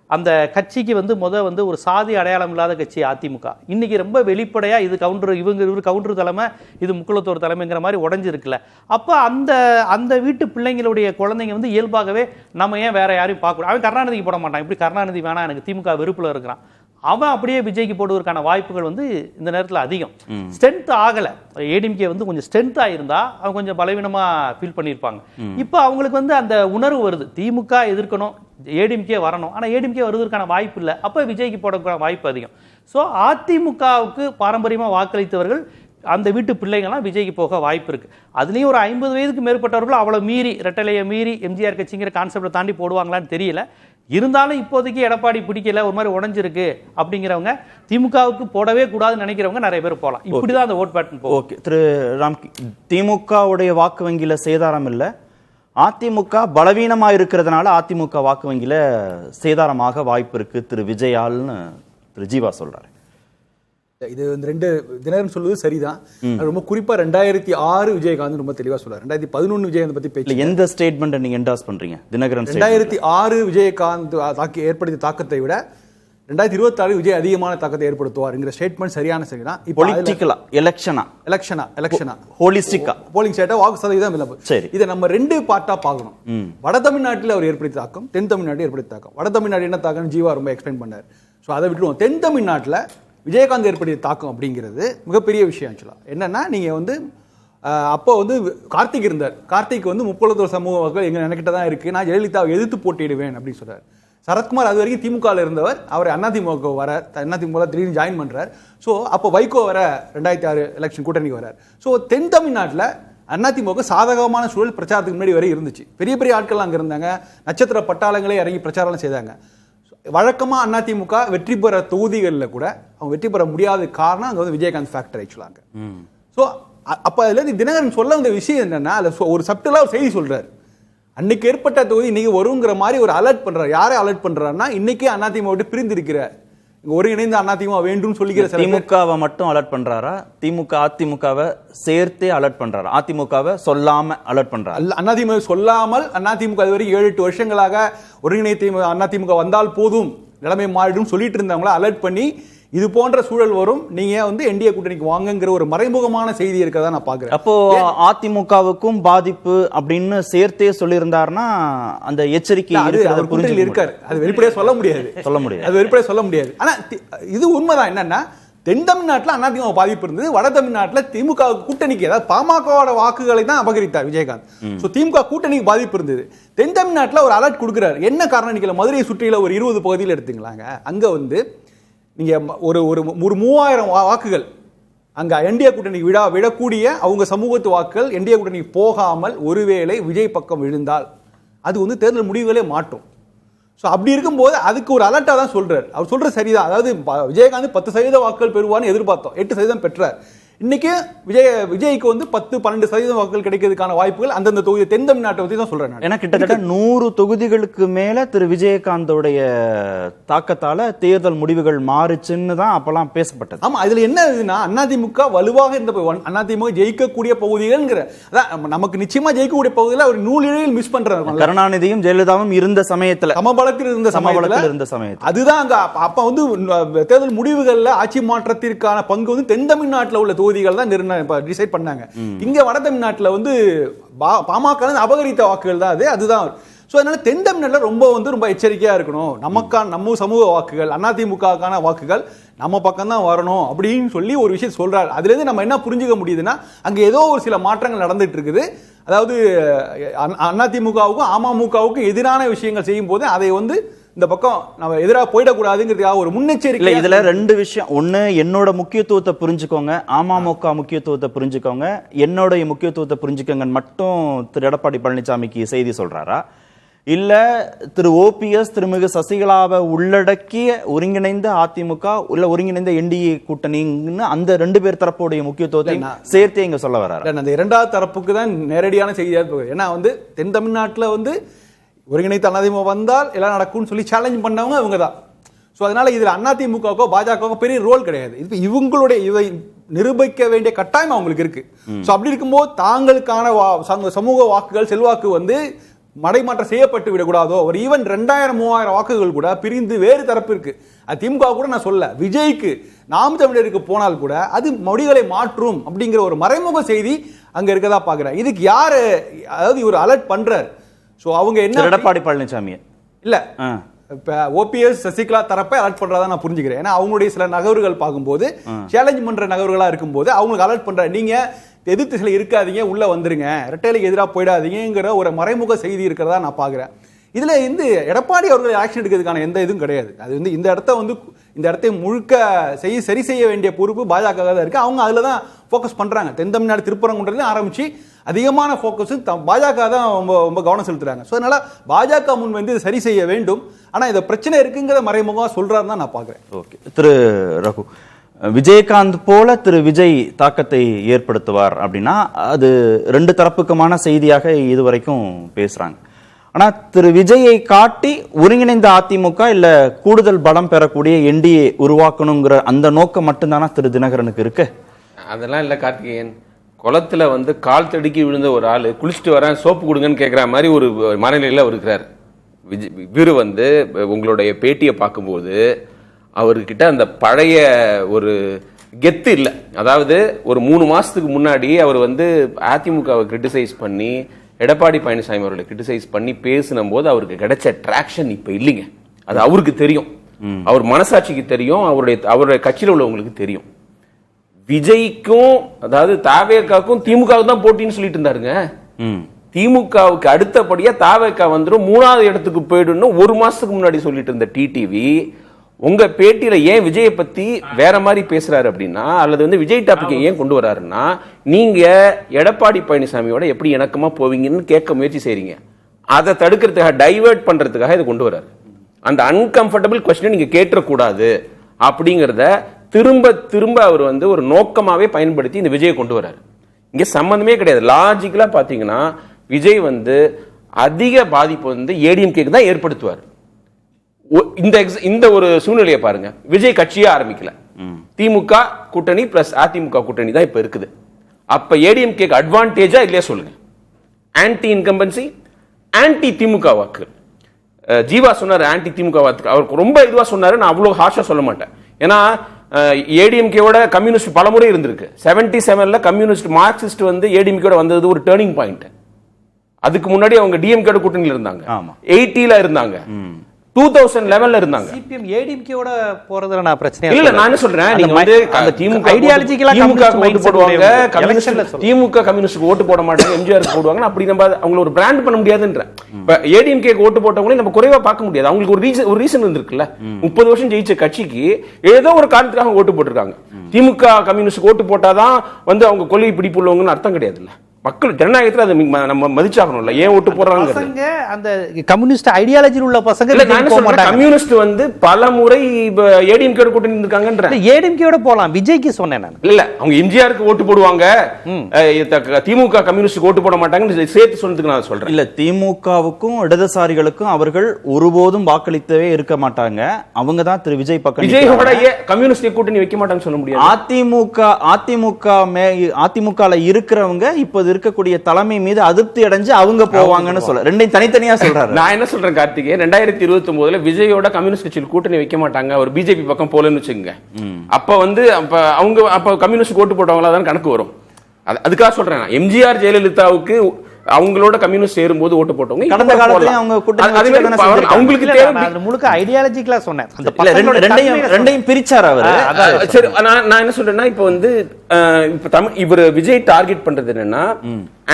அந்த கட்சிக்கு வந்து வந்து ஒரு சாதி அடையாளம் இல்லாத கட்சி அதிமுக. இன்னைக்கு ரொம்ப வெளிப்படையா இது கவுண்டர், இவர் கவுண்டர் தலைமை, இது முக்குளத்தோர் தலைமைங்கிற மாதிரி உடஞ்சிருக்குல்ல. அப்போ அந்த வீட்டு பிள்ளைங்களுடைய குழந்தைங்க வந்து இயல்பாகவே நம்ம ஏன் வேற யாரையும் பார்க்கணும், அவன் கருணாநிதிக்கு போட மாட்டான், இப்படி கருணாநிதி வேணாம் எனக்கு திமுக வெறுப்புல இருக்கிறான், அவன் அப்படியே விஜய்க்கு போடுவதற்கான வாய்ப்புகள் வந்து இந்த நேரத்தில் அதிகம். ஸ்ட்ரென்த் ஆகலை. ஏடிஎம்கே வந்து கொஞ்சம் ஸ்ட்ரென்த் ஆயிருந்தா அவங்க கொஞ்சம் பலவீனமா ஃபீல் பண்ணியிருப்பாங்க. இப்போ அவங்களுக்கு வந்து அந்த உணர்வு வருது, திமுக எதிர்க்கணும், ஏடிஎம்கே வரணும், ஆனால் ஏடிஎம்கே வருவதற்கான வாய்ப்பு இல்லை. அப்போ விஜய்க்கு போட வாய்ப்பு அதிகம். ஸோ அதிமுகவுக்கு பாரம்பரியமாக வாக்களித்தவர்கள் அந்த வீட்டு பிள்ளைங்கள்லாம் விஜய்க்கு போக வாய்ப்பு இருக்கு. அதுலேயும் ஒரு 50 வயதுக்கு மேற்பட்டவர்கள் அவ்வளோ மீறி, ரெட்டலையை மீறி எம்ஜிஆர் கட்சிங்கிற கான்செப்டை தாண்டி போடுவாங்களான்னு தெரியல. இருந்தாலும் இப்போதைக்கு எடப்பாடி பிடிக்கல, ஒரு மாதிரி உடஞ்சிருக்கு அப்படிங்கிறவங்க திமுகவுக்கு போடவே கூடாதுன்னு நினைக்கிறவங்க நிறைய பேர் போகலாம். இப்படிதான் அந்த ஓட் பேட்டர்ன் போகும். ஓகே திரு ராம், திமுகவுடைய வாக்கு வங்கியில சேதாரம் இல்லை, அதிமுக பலவீனமா இருக்கிறதுனால அதிமுக வாக்கு வங்கியில சேதாரமாக வாய்ப்பு இருக்கு திரு விஜயால்னு திரு ஜீவா சொல்றாரு. இது வந்து ரெண்டு தினகரன் சொல்லுவது சரிதான். ரொம்ப குறிப்பா 2006 விஜயகாந்த் ரொம்ப தெளிவா சொல்றாரு. 2011 விஜயகாந்த் பத்தி பேச்சு. எந்த ஸ்டேட்மெண்ட் நீங்க என்டாஸ் பண்றீங்க? தினகரன் 2006 விஜயகாந்த் ஏற்படுத்திய தாக்கத்தை விட 2026 விஜய் அதிகமான தாக்கத்தை ஏற்படுத்துவார்ங்கிற ஸ்டேட்மெண்ட் சரிதான். பொலிட்டிக்கலா எலெக்ஷனா ஹோலிஸ்டிக்கா போலிங் ஸ்டேட்டா வாக்கு சதவீதம் இல்ல. சரி, இதை நம்ம ரெண்டு பார்ட்டா பார்க்கணும். வட தமிழ்நாட்டில் அவர் ஏற்படுத்திய தாக்கம், தென் தமிழ்நாட்டில் ஏற்படுத்திய தாக்கம். வட தமிழ்நாடு என்ன தாக்கம் ஜீவா ரொம்ப எக்ஸ்பிளைன் பண்ணார். ஸோ அதை விட்டுருவோம். தென் தமிழ்நாட்டில் விஜயகாந்த் ஏற்படுத்திய தாக்கம் அப்படிங்கிறது மிகப்பெரிய விஷயம். ஆக்சுவலா என்னன்னா, நீங்க வந்து அப்போ வந்து கார்த்திக் இருந்தார். கார்த்திக் வந்து 30 சமூக வாக்குகள் எங்க எனக்கிட்ட தான் இருக்கு, நான் ஜெயலலிதாவை எதிர்த்து போட்டியிடுவேன் அப்படின்னு சொல்றாரு. சரத்குமார் அது வரைக்கும் திமுகவில் இருந்தவர், அவர் அதிமுக வர அதிமுக திடீர்னு ஜாயின் பண்றார். ஸோ அப்போ வைகோ வர 2006 எலெக்ஷன் கூட்டணிக்கு வரார். ஸோ தென் தமிழ்நாட்டில் அதிமுக சாதகமான சூழல் பிரச்சாரத்துக்கு முன்னாடி வரை இருந்துச்சு. பெரிய பெரிய ஆட்கள் அங்கே இருந்தாங்க, நட்சத்திர பட்டாளங்களே இறங்கி பிரச்சாரம் செய்தாங்க. வழக்கமாக அதிமுக வெற்றி பெற தொகுதிகளில் கூட அவங்க வெற்றி பெற முடியாத காரணம் அங்கே வந்து விஜயகாந்த் ஃபேக்டர் ஆக்சுவலாங்க. ஸோ அப்போ அதுல தினகரன் சொல்ல வந்த விஷயம் என்னன்னா, அதில் ஒரு சப்டலாக செய்தி சொல்றாரு. அன்னைக்கு ஏற்பட்ட தொகுதி இன்னைக்கு வருங்கிற மாதிரி ஒரு அலர்ட் பண்றாரு. யாரை அலர்ட் பண்றாருன்னா, இன்னைக்கே அதிமுக விட்டு பிரிந்து இருக்கிற ஒருங்கிணைந்த அதிமுக வேண்டும் சொல்லிக்கிற திமுகவை மட்டும் அலர்ட் பண்றாரா, திமுக அதிமுகவை சேர்த்தே அலர்ட் பண்றாரா? அதிமுகவை சொல்லாம அலர்ட் பண்றாரு. அதிமுக சொல்லாமல் அதிமுக இது வரைக்கும் 7-8 வருஷங்களாக ஒருங்கிணைந்த அதிமுக வந்தால் போதும், நிலைமை மாறிடும் சொல்லிட்டு இருந்தவங்கள அலர்ட் பண்ணி இது போன்ற சூழல் வரும், நீங்க வந்து என்டிஏ கூட்டணிக்கு வாங்குங்கிற ஒரு மறைமுகமான செய்தி இருக்கதா நான் பாக்குறேன். அப்போ அதிமுகவுக்கும் பாதிப்பு அப்படின்னு சேர்த்தே சொல்லியிருந்தாருன்னா அந்த எச்சரிக்கை இருக்காரு. அது வெளிப்படையா சொல்ல முடியாது. ஆனா இது உண்மைதான். என்னன்னா, தென் தமிழ்நாட்டில் அதிமுக பாதிப்பு இருந்தது, வட தமிழ்நாட்டில் திமுக கூட்டணிக்கு, அதாவது பாமகவோட வாக்குகளை தான் அபகரித்தார் விஜயகாந்த். ஸோ திமுக கூட்டணிக்கு பாதிப்பு இருந்தது. தென் தமிழ்நாட்டில் ஒரு அலர்ட் கொடுக்குறாரு. என்ன காரணம்? நிக்கல மதுரையை சுற்றில ஒரு 20 பகுதியில் எடுத்துங்களாங்க, அங்க வந்து நீங்க ஒரு 3000 வாக்குகள் அங்க என்டிஏ கூட்டணிக்கு விடக்கூடிய அவங்க சமூகத்து வாக்குகள் என்டிஏ கூட்டணிக்கு போகாமல் ஒருவேளை விஜய் பக்கம் விழுந்தால் அது வந்து தேர்தல் முடிவுகளே மாற்றும். ஸோ அப்படி இருக்கும்போது அதுக்கு ஒரு அலர்ட்டாக தான் சொல்றாரு. அவர் சொல்ற சரிதான். அதாவது விஜயகாந்த் 10% வாக்குகள் பெறுவான்னு எதிர்பார்த்தோம், 8% பெற்றார். இன்னைக்கு விஜய்க்கு வந்து 10-12% வாக்குகள் கிடைக்கிறதுக்கான வாய்ப்புகள் அந்தந்த தொகுதி தென் தமிழ்நாட்டை பற்றி தான் சொல்றேன். ஏன்னா கிட்டத்தட்ட 100 தொகுதிகளுக்கு மேல திரு விஜயகாந்தோடைய தாக்கத்தால தேர்தல் முடிவுகள் மாறுச்சுன்னு தான் அப்பெல்லாம் பேசப்பட்டது. ஆமா, இதுல என்ன இதுன்னா, அதிமுக வலுவாக இருந்த அதிமுக ஜெயிக்கக்கூடிய பகுதிகள்ங்கிற, அதான் நமக்கு நிச்சயமா ஜெயிக்கக்கூடிய பகுதியில் ஒரு நூலிழையில் மிஸ் பண்றாங்க. கருணாநிதியும் ஜெயலலிதாவும் இருந்த சமயத்துல, சமபலத்தில் இருந்த சமயத்துல அதுதான் அங்க அப்ப வந்து தேர்தல் முடிவுகள்ல ஆட்சி மாற்றத்திற்கான பங்கு வந்து தென் தமிழ்நாட்டில் உள்ள தொகுதிகள் தான் டிசைட் பண்ணாங்க. இங்க வட தமிழ்நாட்டில் வந்து பாமக அபகரித்த வாக்குகள் தான் அதுதான். ஸோ அதனால தென் தமிழ்நாட்டில் ரொம்ப எச்சரிக்கையா இருக்கணும். நம்ம சமூக வாக்குகள், அதிமுகவுக்கான வாக்குகள் நம்ம பக்கம் தான் வரணும் அப்படின்னு சொல்லி ஒரு விஷயம் சொல்றாரு. அதுல இருந்து நம்ம என்ன புரிஞ்சுக்க முடியுதுன்னா, அங்க ஏதோ ஒரு சில மாற்றங்கள் நடந்துட்டு இருக்குது. அதாவது அதிமுகவுக்கும் அமமுகவுக்கும் எதிரான விஷயங்கள் செய்யும் போது அதை வந்து இந்த பக்கம் நம்ம எதிராக போயிடக்கூடாதுங்கிறதுக்காக ஒரு முன்னெச்சரிக்கை. இதுல 2 விஷயம். ஒண்ணு, என்னோட முக்கியத்துவத்தை புரிஞ்சுக்கோங்க, அமமுக முக்கியத்துவத்தை புரிஞ்சுக்கோங்க, என்னோட முக்கியத்துவத்தை புரிஞ்சுக்கோங்க மட்டும் திரு எடப்பாடி பழனிசாமிக்கு செய்தி சொல்றாரா, இல்ல திரு ஓபிஎஸ் திருமிகு சசிகலாவை உள்ளடக்கிய ஒருங்கிணைந்த அதிமுக இல்ல ஒருங்கிணைந்த என்டிஏ கூட்டணின்னு அந்த 2 பேர் தரப்புடைய முக்கியத்துவத்தை சேர்த்து இங்க சொல்ல வர்றாரு? அந்த 2வது தரப்புக்கு தான் நேரடியான செய்தியா இருக்கு. ஏன்னா வந்து தென் தமிழ்நாட்டில் வந்து ஒருங்கிணைத்த அதிமுக வந்தால் எல்லாம் நடக்கும்னு சொல்லி சேலஞ்ச் பண்ணவங்க அவங்க தான். ஸோ அதனால இதுல அதிமுகவுக்கோ பாஜகவுக்கோ பெரிய ரோல் கிடையாது. இப்போ இவங்களுடைய இதை நிரூபிக்க வேண்டிய கட்டாயம் அவங்களுக்கு இருக்கு. ஸோ அப்படி இருக்கும்போது தாங்களுக்கான சமூக வாக்குகள் செல்வாக்கு வந்து மடைமாற்றம் செய்யப்பட்டு விடக்கூடாதோ, ஒரு ஈவன் 2000-3000 வாக்குகள் கூட பிரிந்து வேறு தரப்பு இருக்கு. அது திமுக கூட நான் சொல்ல, விஜய்க்கு நாம் தமிழருக்கு போனால் கூட அது மொழிகளை மாற்றும் அப்படிங்கிற ஒரு மறைமுக செய்தி அங்க இருக்கதா பாக்குறேன். இதுக்கு யாரு, அதாவது ஒரு அலர்ட் பண்றாரு. ஸோ அவங்க என்ன, எடப்பாடி பழனிசாமி இல்ல, இப்ப ஓபிஎஸ் சசிகலா தரப்பை அலர்ட் பண்றதா நான் புரிஞ்சுக்கிறேன். ஏன்னா அவங்களுடைய சில நகர்வுகள் பார்க்கும்போது சேலஞ்ச் பண்ற நகர்வுகளா இருக்கும்போது அவங்களுக்கு அலர்ட் பண்ற, நீங்க எதிர்த்து சில இருக்காதீங்க, உள்ள வந்துருங்க, இரட்டைலைக்கு எதிராக போயிடாதீங்கிற ஒரு மறைமுக செய்தி இருக்கிறதா நான் பாக்குறேன். இதுல வந்து எடப்பாடி அவர்கள் ஆக்ஷன் எடுக்கிறதுக்கான எந்த இதுவும் கிடையாது. அது வந்து இந்த இடத்தை முழுக்க சரி செய்ய வேண்டிய பொறுப்பு பாஜக தான் இருக்கு. அவங்க அதுல தான் ஃபோக்கஸ் பண்றாங்க. தென் தமிழ்நாடு திருப்பரங்குன்றதுல ஆரம்பிச்சு அதிகமான ஃபோக்கஸ் பாஜக தான் ரொம்ப கவனம் செலுத்துறாங்க. ஸோ அதனால பாஜக முன் வந்து சரி செய்ய வேண்டும். ஆனா இந்த பிரச்சனை இருக்குங்கிற மறைமுகமாக சொல்றாருன்னு தான் நான் பாக்குறேன். ஓகே, திரு ரகு, விஜயகாந்த் போல திரு விஜய் தாக்கத்தை ஏற்படுத்துவார் அப்படின்னா அது ரெண்டு தரப்புக்குமான செய்தியாக இதுவரைக்கும் பேசுறாங்க. ஆனா திரு விஜயை காட்டி ஒருங்கிணைந்த அதிமுக இல்ல கூடுதல் பலம் பெறக்கூடிய என்டிஏ உருவாக்கணுங்கிற அந்த நோக்கம் மட்டும்தானா திரு தினகரனுக்கு இருக்கு? அதெல்லாம் இல்லை கார்த்திகேயன். குளத்துல வந்து கால் தடுக்கி விழுந்த ஒரு ஆள் குளிச்சுட்டு வரேன் சோப்பு கொடுங்கன்னு கேட்குற மாதிரி ஒரு மனநிலையில் அவர் இருக்கிறார். இவர் வந்து உங்களுடைய பேட்டியை பார்க்கும்போது அவர்கிட்ட அந்த பழைய ஒரு கெத்து இல்லை. அதாவது ஒரு 3 மாசத்துக்கு முன்னாடி அவர் வந்து அதிமுகவை கிரிட்டிசைஸ் பண்ணி எடப்பாடி பழனிசாமி அவர்களை கிரிட்டிசைஸ் பண்ணி பேசின போது அவருக்கு கிடைச்ச ட்ராக்ஷன் இப்ப இல்லைங்க. அது அவருக்கு தெரியும், அவர் மனசாட்சிக்கு தெரியும், அவருடைய கட்சியில் உள்ளவங்களுக்கு தெரியும். விஜய்க்கும் அதாவது தாவேக்காவுக்கும் திமுகவுக்கு தான் போட்டின்னு சொல்லிட்டு இருந்தாருங்க. திமுகவுக்கு அடுத்தபடியா தாவேக்கா வந்துடும் 3வது இடத்துக்கு போயிடுன்னு 1 மாசத்துக்கு முன்னாடி சொல்லிட்டு இருந்த டிடிவி உங்க பேட்டியில ஏன் விஜயை பத்தி வேற மாதிரி பேசுறாரு அப்படின்னா, அல்லது வந்து விஜய் டாபிக் ஏன் கொண்டு வராருன்னா, நீங்க எடப்பாடி பழனிசாமியோட எப்படி இணக்கமா போவீங்கன்னு கேட்க முயற்சி செய்றீங்க. அதை தடுக்கிறதுக்காக டைவர்ட் பண்றதுக்காக இதை கொண்டு வராரு. அந்த அன்கம்ஃபர்டபிள் கொஸ்டினை நீங்க கேட்டக்கூடாது அப்படிங்கிறத திரும்ப திரும்ப அவர் வந்து ஒரு நோக்கமாவே பயன்படுத்தி இந்த விஜயை கொண்டு வராரு. இங்க சம்பந்தமே கிடையாது. லாஜிக்கலா பாத்தீங்கன்னா விஜய் வந்து அதிக பாதிப்பு வந்து ஏடிஎம்கேக்கு தான் ஏற்படுத்துவார். இந்த ஒரு சூழ்நிலையை பாருங்க. விஜய் கட்சியே ஆரம்பிக்கல, திமுக கூட்டணி பிளஸ் அதிமுக கூட்டணி தான் இப்ப இருக்குது. அப்ப ஏடிஎம்கே அட்வான்டேஜா இல்லையா சொல்லுங்க? ஆன்டி இன்கம்பன்சி, ஆன்டி திமுக வாக்கு. ஜீவா சொன்னார் ஆன்டி திமுக வாக்கு, அவருக்கு ரொம்ப இதுவா சொன்னாரு. நான் அவ்வளவு ஹார்ஷா சொல்ல மாட்டேன். ஏன்னா ஏடிஎம்கேவோட கம்யூனிஸ்ட் பலமுறை இருந்திருக்கு. 77ல கம்யூனிஸ்ட் மார்க்சிஸ்ட் வந்து ஏடிஎம்கேவோட வந்தது ஒரு டேர்னிங் பாயிண்ட். அதுக்கு முன்னாடி அவங்க டிஎம்கேவோட கூட்டணியில் இருந்தாங்க, 80ல இருந்தாங்க, 2011ல இருந்தாங்க. சிபிஎம் ஏடிஎம்கேவோட போறதுல நான் பிரச்சனை இல்ல. நான் என்ன சொல்றேன், நீங்க வந்து அந்த திமுக ஐடியாலஜிக்கலா ஓட்டு போடுவாங்க, திமுக கம்யூனிஸ்டுக்கு ஓட்டு போட மாட்டாங்க, எம்ஜிஆருக்கு போடுவாங்க. அப்படி நம்ம அவங்கள ஒரு பிராண்ட் பண்ண முடியாதுன்ற. இப்ப ஏடிஎம்கேக்கு ஓட்டு போட்டவங்களே நம்ம குறைவா பார்க்க முடியாது. அவங்களுக்கு ஒரு ரீசன் இருந்திருக்குல்ல. 30 வருஷம் ஜெயிச்ச கட்சிக்கு ஏதோ ஒரு காரணத்துக்காக ஓட்டு போட்டிருக்காங்க. திமுக கம்யூனிஸ்டுக்கு ஓட்டு போட்டாதான் வந்து அவங்க கொள்கை பிடிப்புள்ளவங்கன்னு அர்த்தம் கிடையாதுல்ல. மக்கள் ஜனநாயகத்துல அதை நம்ம மதிச்சாகணும்ல. ஏன் ஓட்டு போடுறாங்க? அந்த கம்யூனிஸ்ட் ஐடியாலஜியில் உள்ள பசங்க கம்யூனிஸ்ட் வந்து பல முறை ஏடிஎம்கே கூட்டணி இருக்காங்கன்ற. ஏடிஎம்கேவோட போலாம், விஜய்க்கு சொன்னேன் நான். இல்ல, அவங்க எம்ஜிஆருக்கு ஓட்டு போடுவாங்க, திமுக கம்யூனிஸ்ட் ஓட்டு போட மாட்டாங்கன்னு சேர்த்து சொன்னதுக்கு நான் சொல்றேன். இல்ல, திமுகவுக்கும் இடதுசாரிகளுக்கும் அவர்கள் ஒருபோதும் வாக்களித்தவே இருக்க மாட்டாங்க. அவங்க தான் திரு விஜய் பக்கம். விஜயோட கம்யூனிஸ்ட் கூட்டணி வைக்க மாட்டாங்கன்னு சொல்ல முடியாது. அதிமுக இருக்கிறவங்க இப்போது இருக்கக்கூடிய தலைமை மீது அதிருப்தி அடைஞ்சு அவங்க போவாங்கன்னு சொல்ல, ரெண்டையும் தனித்தனியா சொல்றாரு. நான் என்ன சொல்றேன் கார்த்திகே, 2029ல விஜயோட கம்யூனிஸ்ட் கட்சியில் கூட்டணி வைக்க மாட்டாங்க, ஒரு பிஜேபி பக்கம் போலன்னு வச்சுங்க. அப்ப வந்து அவங்க கம்யூனிஸ்ட் ஓட்டு போட்டவங்களா தான் கணக்கு வரும். அதுக்காக சொல்றேன். எம்ஜிஆர் ஜெயலலிதாவுக்கு அவங்களோட கம்யூனிஸ்ட் சேரும்போது ஓட்டு போட்டவங்க கடந்த காலத்துல அவங்க அவங்களுக்கு தேவை முழுக்க ஐடியாலஜிக்கலா சொன்னேன். ரெண்டையும் பிரிச்சார் அவர். சரி, நான் என்ன சொல்றேன்னா, இப்ப வந்து இவர் விஜய் டார்கெட் பண்றது என்னன்னா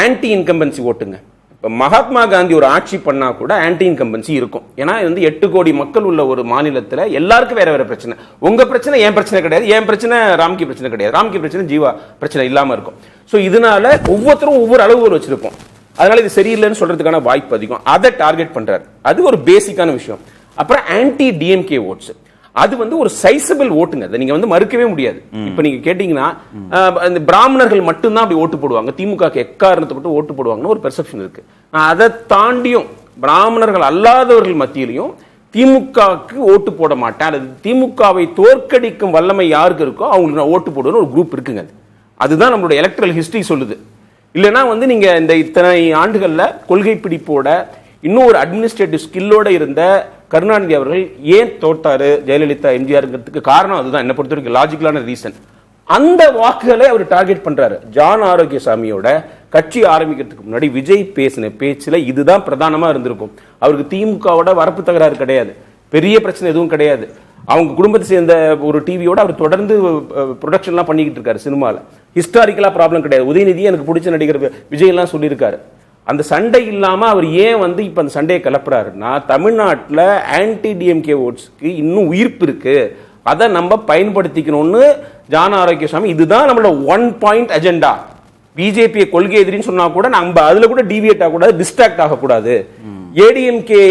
ஆன்டி இன்கம்பன்சி ஓட்டுங்க. மகாத்மா காந்தி ஒரு ஆட்சி பண்ணா கூட ஆன்டி இன்கம்பன்சி இருக்கும். ஏன்னா வந்து 8 கோடி மக்கள் உள்ள ஒரு மாநிலத்துல எல்லாருக்கும் வேற வேற பிரச்சனை. உங்க பிரச்சனை என் பிரச்சனை கிடையாது, என் பிரச்சனை ராம்கி பிரச்சனை கிடையாது, ராம்கி பிரச்சனை ஜீவா பிரச்சனை இல்லாம இருக்கும். சோ இதனால ஒவ்வொருத்தரும் ஒவ்வொரு அளவுகோல் வச்சிருப்போம். அதனால இது சரியில்லைன்னு சொல்றதுக்கான வாய்ப்பு அதிகம். அதை டார்கெட் பண்றாரு. அது ஒரு பேசிக்கான விஷயம். அப்புறம் ஆன்டி டிஎம்கே ஓட்ஸ், அது வந்து ஒரு சைசபிள் ஓட்டுங்க. அதை நீங்க வந்து மறுக்கவே முடியாது. இப்ப நீங்க கேட்டீங்கன்னா பிராமணர்கள் மட்டும்தான் அப்படி ஓட்டு போடுவாங்க, திமுக எக்காரணத்தை மட்டும் ஓட்டு போடுவாங்கன்னு ஒரு பெர்செப்ஷன் இருக்கு. அதை தாண்டியும் பிராமணர்கள் அல்லாதவர்கள் மத்தியிலையும் திமுகவுக்கு ஓட்டு போட மாட்டேன், அல்லது திமுகவை தோற்கடிக்கும் வல்லமை யாருக்கு இருக்கோ அவங்களுக்கு நான் ஓட்டு போடுவேன்னு ஒரு குரூப் இருக்குங்க. அதுதான் நம்மளோட எலக்ட்ரல் ஹிஸ்டரி சொல்லுது. இல்லைன்னா வந்து நீங்க இந்த இத்தனை ஆண்டுகள்ல கொள்கை பிடிப்போட இன்னும் ஒரு அட்மினிஸ்ட்ரேட்டிவ் ஸ்கில்லோட இருந்த கருணாநிதி அவர்கள் ஏன் தோட்டாரு ஜெயலலிதா எம்ஜிஆர்ங்கிறதுக்கு காரணம் அதுதான். என்ன பொறுத்த வரைக்கும் லாஜிக்கலான ரீசன். அந்த வாக்குகளை அவர் டார்கெட் பண்றாரு. ஜான் ஆரோக்கியசாமியோட கட்சி ஆரம்பிக்கிறதுக்கு முன்னாடி விஜய் பேசின பேச்சுல இதுதான் பிரதானமா இருந்திருக்கும். அவருக்கு திமுகவோட வரப்பு தகராறு கிடையாது, பெரிய பிரச்சனை எதுவும் கிடையாது. அவங்க குடும்பத்தை சேர்ந்த ஒரு டிவியோட அவர் தொடர்ந்து ப்ரொடக்ஷன்லாம் பண்ணிக்கிட்டு இருக்காரு. சினிமால ஹிஸ்டாரிக்கலா ப்ராப்ளம் கிடையாது. உதயநிதி எனக்கு பிடிச்ச நடிகர் விஜய் எல்லாம் சொல்லியிருக்காரு. அந்த சண்டை இல்லாம அவர் ஏன் வந்து இப்ப அந்த சண்டையை கிளப்புறாருன்னா, தமிழ்நாட்டில் ஆன்டி டிஎம்கே ஓட்ஸ்க்கு இன்னும் உயிர்ப்பு இருக்கு, அதை நம்ம பயன்படுத்திக்கணும்னு ஜான் ஆரோக்கியசாமி. இதுதான் நம்மளோட 1 பாயிண்ட் அஜெண்டா. பிஜேபி கொள்கை எதிரின்னு சொன்னா கூட நம்ம அதுல கூட டிவியேட் ஆகக்கூடாது, டிஸ்ட்ராக்ட் ஆகக்கூடாது. ஏடிஎம்கே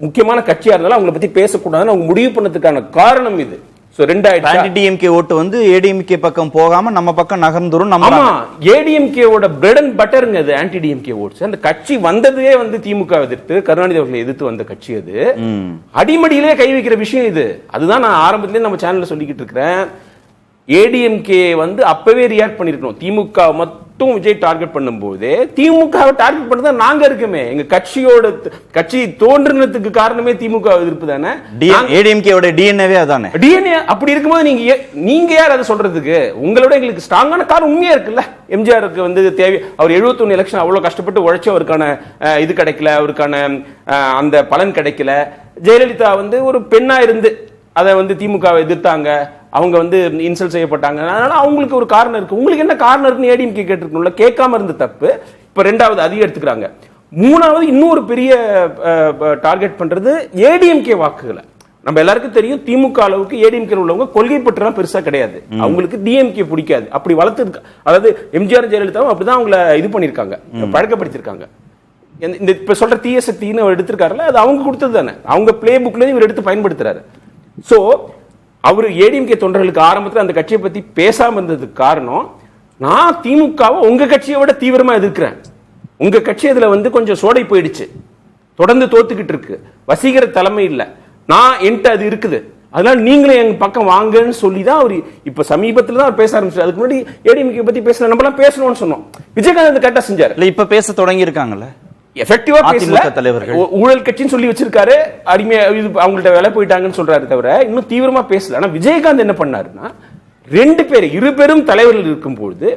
முக்கியமான கட்சியா இருந்தாலும் அவங்களை பத்தி பேசக்கூடாதுன்னு அவங்க முடிவு பண்ணதுக்கான காரணம் இது. சோ 2 ஆயிடுச்சு. டிஎம்கே ஓட்டு வந்து ஏடிஎம்கே பக்கம் போகாம நம்ம பக்கம் நகர்ந்துரும். ஆமா, ஏடிஎம்கே ஓட பிரெட் அண்ட் பட்டர்ங்க அது ஆன்டி டிஎம்கே ஓட்ஸ். அந்த கட்சி வந்ததே வந்து திமுக எதிர்த்து, கருணாநிதி அவர்களை எதிர்த்து வந்த கட்சி அது. அடிமடியிலே கை வைக்கிற விஷயம் இது. அதுதான் நான் ஆரம்பத்திலே நம்ம சேனல்ல சொல்லிக்கிட்டு இருக்கிறேன். ஏடிஎம்கே வந்து அப்பவே ரியாக்ட் பண்ணிருக்கணும். திமுக மட்டும் விஜய் டார்கெட் பண்ணும்போது திமுகவை டார்கெட் பண்ணதா நாங்க இருக்குமே. எங்க கட்சி தோன்றினதுக்கு காரணமே திமுக எதிர்ப்பு தானே. ஏடிஎம்கேவோட டிஎன்ஏவே அதானே. டிஎன்ஏ அப்படி இருக்கும்போது நீங்க யார் அதை சொல்றதுக்கு? உங்களோட எங்களுக்கு ஸ்ட்ராங்கான காரணம் உண்மையா இருக்குல்ல. எம்ஜிஆருக்கு வந்து தேவை, அவர் 71 எலெக்ஷன் அவ்வளவு கஷ்டப்பட்டு உழைச்சு அவருக்கான இது கிடைக்கல, அவருக்கான அந்த பலன் கிடைக்கல. ஜெயலலிதா வந்து ஒரு பெண்ணா இருந்து அதை வந்து திமுகவை எதிர்த்தாங்க, அவங்க வந்து இன்சல்ட் செய்யப்பட்டாங்க. அதனால அவங்களுக்கு ஒரு காரணம் இருக்கு. உங்களுக்கு என்ன காரணம் இருக்குன்னு ஏடிஎம்கே கேட்டிருக்கணும்ல, கேட்காம இருந்த தப்பு. இப்ப 2வது அதிகம் எடுத்துக்கிறாங்க. 3வது இன்னொரு பெரிய டார்கெட் பண்றது ஏடிஎம்கே வாக்குகளை. நம்ம எல்லாருக்கும் தெரியும் திமுக அளவுக்கு ஏடிஎம்கே உள்ளவங்க கொள்கை பற்றலாம் பெருசா கிடையாது. அவங்களுக்கு டிஎம்கே பிடிக்காது. அப்படி வளர்த்து, அதாவது எம்ஜிஆர் ஜெயலலிதாவும் அப்படிதான் அவங்கள இது பண்ணிருக்காங்க, பழக்கப்படுத்திருக்காங்க. இந்த இப்ப சொல்ற தீய சக்தின்னு அவர் எடுத்திருக்காருல்ல, அது அவங்க கொடுத்தது தானே. அவங்க பிளே புக்ல இவர் எடுத்து பயன்படுத்துறாரு. சோ அவர் ஏடிஎம்கே தொண்டர்களுக்கு ஆரம்பத்தில் அந்த கட்சியை பத்தி பேசாம இருந்ததுக்கு காரணம், நான் திமுகவை உங்க கட்சியை விட தீவிரமா எதிர்க்கிறேன், உங்க கட்சி அதுல வந்து கொஞ்சம் சோடை போயிடுச்சு, தொடர்ந்து தோத்துக்கிட்டு இருக்கு, வசீகர தலைமை இல்ல, நான் என்கிட்ட அது இருக்குது, அதனால நீங்களும் எங்க பக்கம் வாங்கன்னு சொல்லிதான் அவர் இப்ப சமீபத்துல தான் அவர் பேச ஆரம்பிச்சார். அதுக்கு முன்னாடி ஏடிஎம்கே பத்தி பேசல, நம்ம எல்லாம் பேசணும்னு சொன்னோம். விஜயகாந்த் கரெக்டா செஞ்சாரு. இல்ல இப்ப பேச தொடங்கி இருக்காங்கல்ல, எஃபெக்டிவா பேசல. தலைவர்கள் ஊழல் கட்சின்னு சொல்லி வச்சிருக்காரு, அடிமை அவங்கள்ட்ட வேலை போயிட்டாங்கன்னு சொல்றாரு தவிர இன்னும் தீவிரமா பேசல. ஆனா விஜயகாந்த் என்ன பண்ணாருன்னா, 2 பேர், 2 பேரும் தலைவர்கள் இருக்கும்போது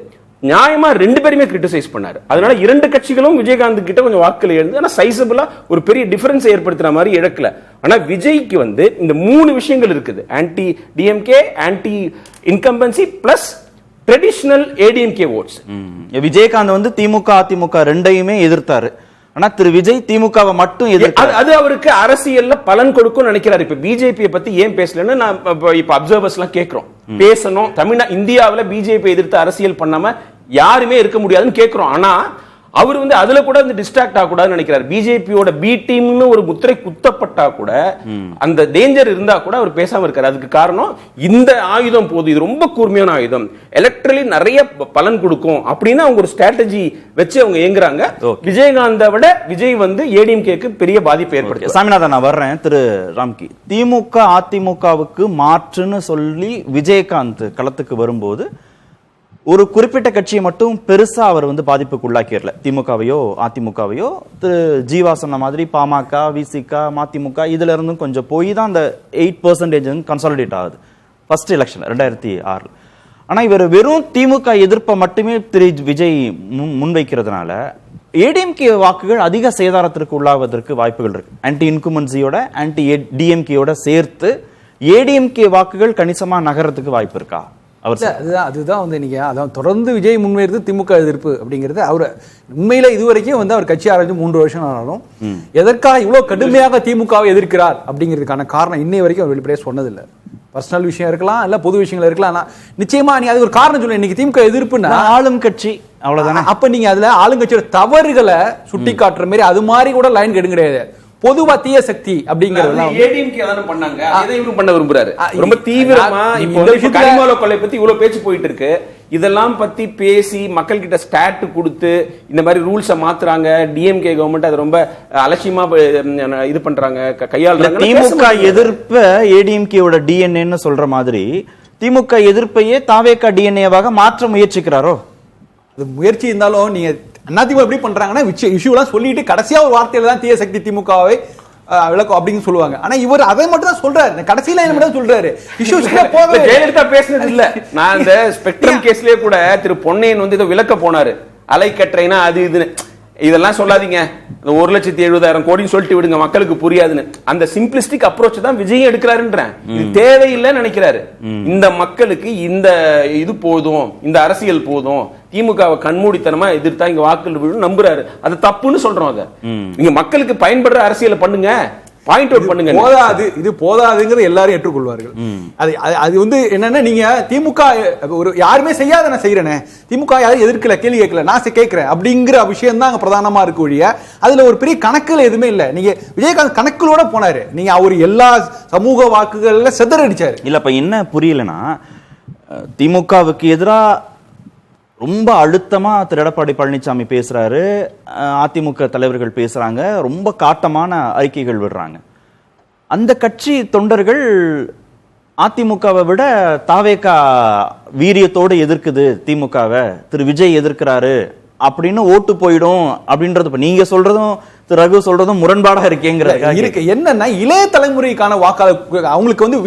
நியாயமா 2 பேருமே கிரிட்டிசைஸ் பண்ணாரு. அதனால 2 கட்சிகளும் விஜயகாந்த் கிட்ட கொஞ்சம் வாக்குல எழுந்து, ஆனா சைசபிளா ஒரு பெரிய டிஃபரன்ஸ் ஏற்படுத்துற மாதிரி இழக்கல. ஆனா விஜய்க்கு வந்து இந்த 3 விஷயங்கள் இருக்குது. Anti DMK, anti incumbency plus traditional ADMK votes. Vijayakanth வந்து திமுக அதிமுக ரெண்டையுமே எதிர்த்தாரு. ஆனா திரு விஜய் திமுகவை மட்டும் எதிர்த்தாரு. அது அவருக்கு அரசியல்ல பலன் கொடுக்கும் நினைக்கிறாரு. இப்ப பிஜேபியை பத்தி ஏன் பேசலன்னு நான் இப்ப அப்சர்வர்ஸ் எல்லாம் கேட்கிறோம். பேசணும், இந்தியாவில பிஜேபி எதிர்த்து அரசியல் பண்ணாம யாருமே இருக்க முடியாதுன்னு கேட்கிறோம். ஆனா அவர் வந்து அதுல கூட வந்து டிஸ்ட்ராக்ட் ஆக கூடாதுன்னு நினைக்கிறார். பிஜேபியோட பி டீம்னு ஒரு முத்திரை குத்தப்பட்டா கூட, அந்த டேஞ்சர் இருந்தா கூட அவர் பேசாம இருக்காரு. அதுக்கு காரணம் இந்த ஆயுதம் போது, இது ரொம்ப கூர்மையான ஆயுதம், எலக்ட்ரலி நிறைய பலன் கொடுக்கும் அப்படின்னு அவங்க ஒரு ஸ்ட்ராட்டஜி வச்சு அவங்க இயங்குறாங்க. விஜயகாந்தை விட விஜய் வந்து ஏடிஎம்கேக்கு பெரிய பாதிப்பு ஏற்படுத்தி. சாமிநாதன், நான் வர்றேன். திரு ராம்கி, திமுக அதிமுகவுக்கு மாற்றுன்னு சொல்லி விஜயகாந்த் களத்துக்கு வரும்போது ஒரு குறிப்பிட்ட கட்சியை மட்டும் பெருசா அவர் வந்து பாதிப்புக்கு உள்ளாக்கிடல. திமுகவையோ அதிமுகவையோ. திரு ஜீவா சொன்ன மாதிரி பாமக, விசிக, மதிமுக இதுல இருந்தும் கொஞ்சம் போய் தான் அந்த 8% கன்சாலிடேட் ஆகுது ஃபர்ஸ்ட் எலெக்ஷன் 2006. ஆனா இவர் வெறும் திமுக எதிர்ப்பை மட்டுமே திரு விஜய் முன்வைக்கிறதுனால ஏடிஎம்கே வாக்குகள் அதிக சேதாரத்திற்கு உள்ளாவதற்கு வாய்ப்புகள் இருக்கு. ஆன்டி இன்குமென்சியோட ஆன்டி டிஎம்கேயோட சேர்த்து ஏடிஎம்கே வாக்குகள் கணிசமா நகரத்துக்கு வாய்ப்பு இருக்கா? அதுதான் வந்து நீங்க அதான் தொடர்ந்து விஜய் முன்வைறது திமுக எதிர்ப்பு அப்படிங்கிறது. அவர் உண்மையில இதுவரைக்கும் வந்து அவர் கட்சி ஆரம்பிச்சு 3 வருஷம் ஆனாலும் எதற்காக இவ்வளவு கடுமையாக திமுகவை எதிர்க்கிறார் அப்படிங்கிறதுக்கான காரணம் இன்னை வரைக்கும் அவர் வெளிப்படையா சொன்னதில்லை. பர்சனல் விஷயம் இருக்கலாம், இல்ல பொது விஷயங்கள் இருக்கலாம். நிச்சயமா நீ அது ஒரு காரணம் சொல்ல. இன்னைக்கு திமுக எதிர்ப்புன்னா ஆளும் கட்சி அவ்வளவுதானே. அப்ப நீங்க அதுல ஆளுங்கட்சியோட தவறுகளை சுட்டி காட்டுற மாதிரி அது மாதிரி கூட லைன் கெடுங்க கிடையாது. பொதுவா தீய சக்தி அப்படிங்கறதெல்லாம் ஏடிஎம்கே தான பண்ணாங்க, அதை இவரு பண்ண விரும்புறாரு ரொம்ப தீவிரமா. இப்போ கனிமவள கொலை பத்தி இவ்வளவு பேச்சு போயிட்டு இருக்கு. இதெல்லாம் பத்தி பேசி மக்கள் கிட்ட ஸ்டாட் கொடுத்து இந்த மாதிரி ரூல்ஸை மாத்துறாங்க. டிஎம்கே கவர்மெண்ட் அது ரொம்ப அலட்சியமா இது பண்றாங்க, கையாளுறாங்க. திமுக எதிர்ப்ப ஏடிஎம்கேவோட டிஎன்ஏன்னு சொல்ற மாதிரி திமுக எதிர்ப்பையே தாவேகா டிஎன்ஏவாக மாற்ற முயற்சிக்கிறாரோ? அது முயற்சி இருந்தாலும் நீங்க அதிமுக எப்படி பண்றாங்கன்னா இஷ்யூலாம் சொல்லிட்டு கடைசியா ஒரு வார்த்தையில தான் தீய சக்தி திமுகவை விளக்கம் அப்படின்னு சொல்லுவாங்க. ஆனா இவர் அதை மட்டும் தான் சொல்றாரு, கடைசியில என்ன மட்டும் சொல்றாரு. ஜெயலலிதா பேசுனது இல்ல. நான் இந்த ஸ்பெக்ட்ரம் கேஸ்லயே கூட திரு பொன்னையன் வந்து இதை விளக்க போனாரு. அலைக்கற்றைனா அது இதுன்னு இதெல்லாம் சொல்லாதீங்க, 1,70,000 கோடின்னு சொல்லிட்டு விடுங்க, மக்களுக்கு புரியாதுன்னு. அந்த சிம்பிளிஸ்டிக் அப்ரோச் தான் விஜய் எடுக்கிறாருன்றேன். இது தேவையில்லைன்னு நினைக்கிறாரு. இந்த மக்களுக்கு இந்த இது போதும், இந்த அரசியல் போதும், திமுகவை கண்மூடித்தனமா எதிர்த்தா இங்க வாக்குகள் விழும் நம்புறாரு. அது தப்புன்னு சொல்றோம். அதை நீங்க மக்களுக்கு பயன்படுற அரசியலை பண்ணுங்க, பாயிண்ட் அவுட் பண்ணுங்க. இது போதாதுங்கிறது எல்லாரும் ஏற்றுக்கொள்வார்கள். அது வந்து என்னன்னா, நீங்க திமுக ஒரு யாருமே செய்யாத நான் செய்யறேனே, திமுக யாரும் எதிர்க்கல, கேள்வி கேட்கல, நான் கேட்கிறேன் அப்படிங்கிற விஷயம் தான் அங்க பிரதானமா இருக்கு ஒழிய அதுல ஒரு பெரிய கணக்குல எதுவுமே இல்ல. நீங்க விஜயகாந்த் கணக்குகளோட போனாரு, நீங்க அவர் எல்லா சமூக வாக்குகள்ல செதறடிச்சாரு. இல்ல இப்ப என்ன புரியலன்னா, திமுகவுக்கு எதிராக ரொம்ப அழுத்தமா திரு எடப்பாடி பழனிசாமி பேசுறாரு, அதிமுக தலைவர்கள் பேசுறாங்க, ரொம்ப காட்டமான அறிக்கைகள் விடுறாங்க. அந்த கட்சி தொண்டர்கள் அதிமுகவை விட தாவேகா வீரியத்தோடு எதிர்க்குது திமுகவை, திரு விஜய் எதிர்க்கிறாரு அப்படின்னு ஓட்டு போயிடும் அப்படின்றது நீங்க சொல்றதும் திரு ரகு சொல்றதும் முரண்பாடா இருக்கு. என்னன்னா, இளைய தலைமுறைக்கான வாக்காளர் அவங்களுக்கு வந்து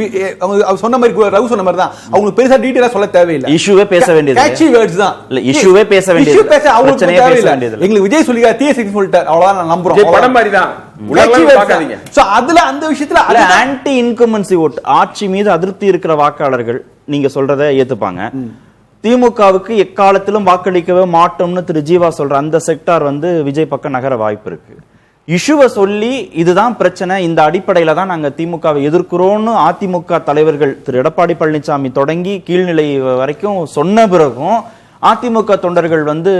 சொன்ன மாதிரி ரகு சொன்ன மாதிரி தான், அவங்களுக்கு பெருசா டீடைலா சொல்ல தேவையில்லை. இஷ்யூவே பேச வேண்டியது, கேட்சி வேர்ட்ஸ் தான். இல்ல இஷ்யூவே பேச வேண்டியது, அவங்களுக்கு தேவையில்லை. எங்களுக்கு விஜய் சொல்லியா தீய சிக்ஸ் சொல்லிட்டார், அவ்வளவுதான் நான் நம்புறோம். படம் மாதிரி தான். அதுல அந்த விஷயத்துல ஆன்டி இன்கம்பன்சி ஓட், ஆட்சி மீது அதிருப்தி இருக்கிற வாக்காளர்கள் நீங்க சொல்றதை ஏத்துப்பாங்க. திமுகவுக்கு எக்காலத்திலும் வாக்களிக்கவே மாட்டோம்னு திரு ஜீவா சொல்ற அந்த செக்டார் வந்து விஜய் பக்கம் நகர வாய்ப்பு இருக்கு. இஷ்யூவை சொல்லி இதுதான் பிரச்சனை, இந்த அடிப்படையில தான் நாங்க திமுகவை எதிர்க்கிறோம்னு அதிமுக தலைவர்கள் திரு எடப்பாடி பழனிசாமி தொடங்கி கீழ்நிலை வரைக்கும் சொன்ன பிறகும் அதிமுக தொண்டர்கள் வந்து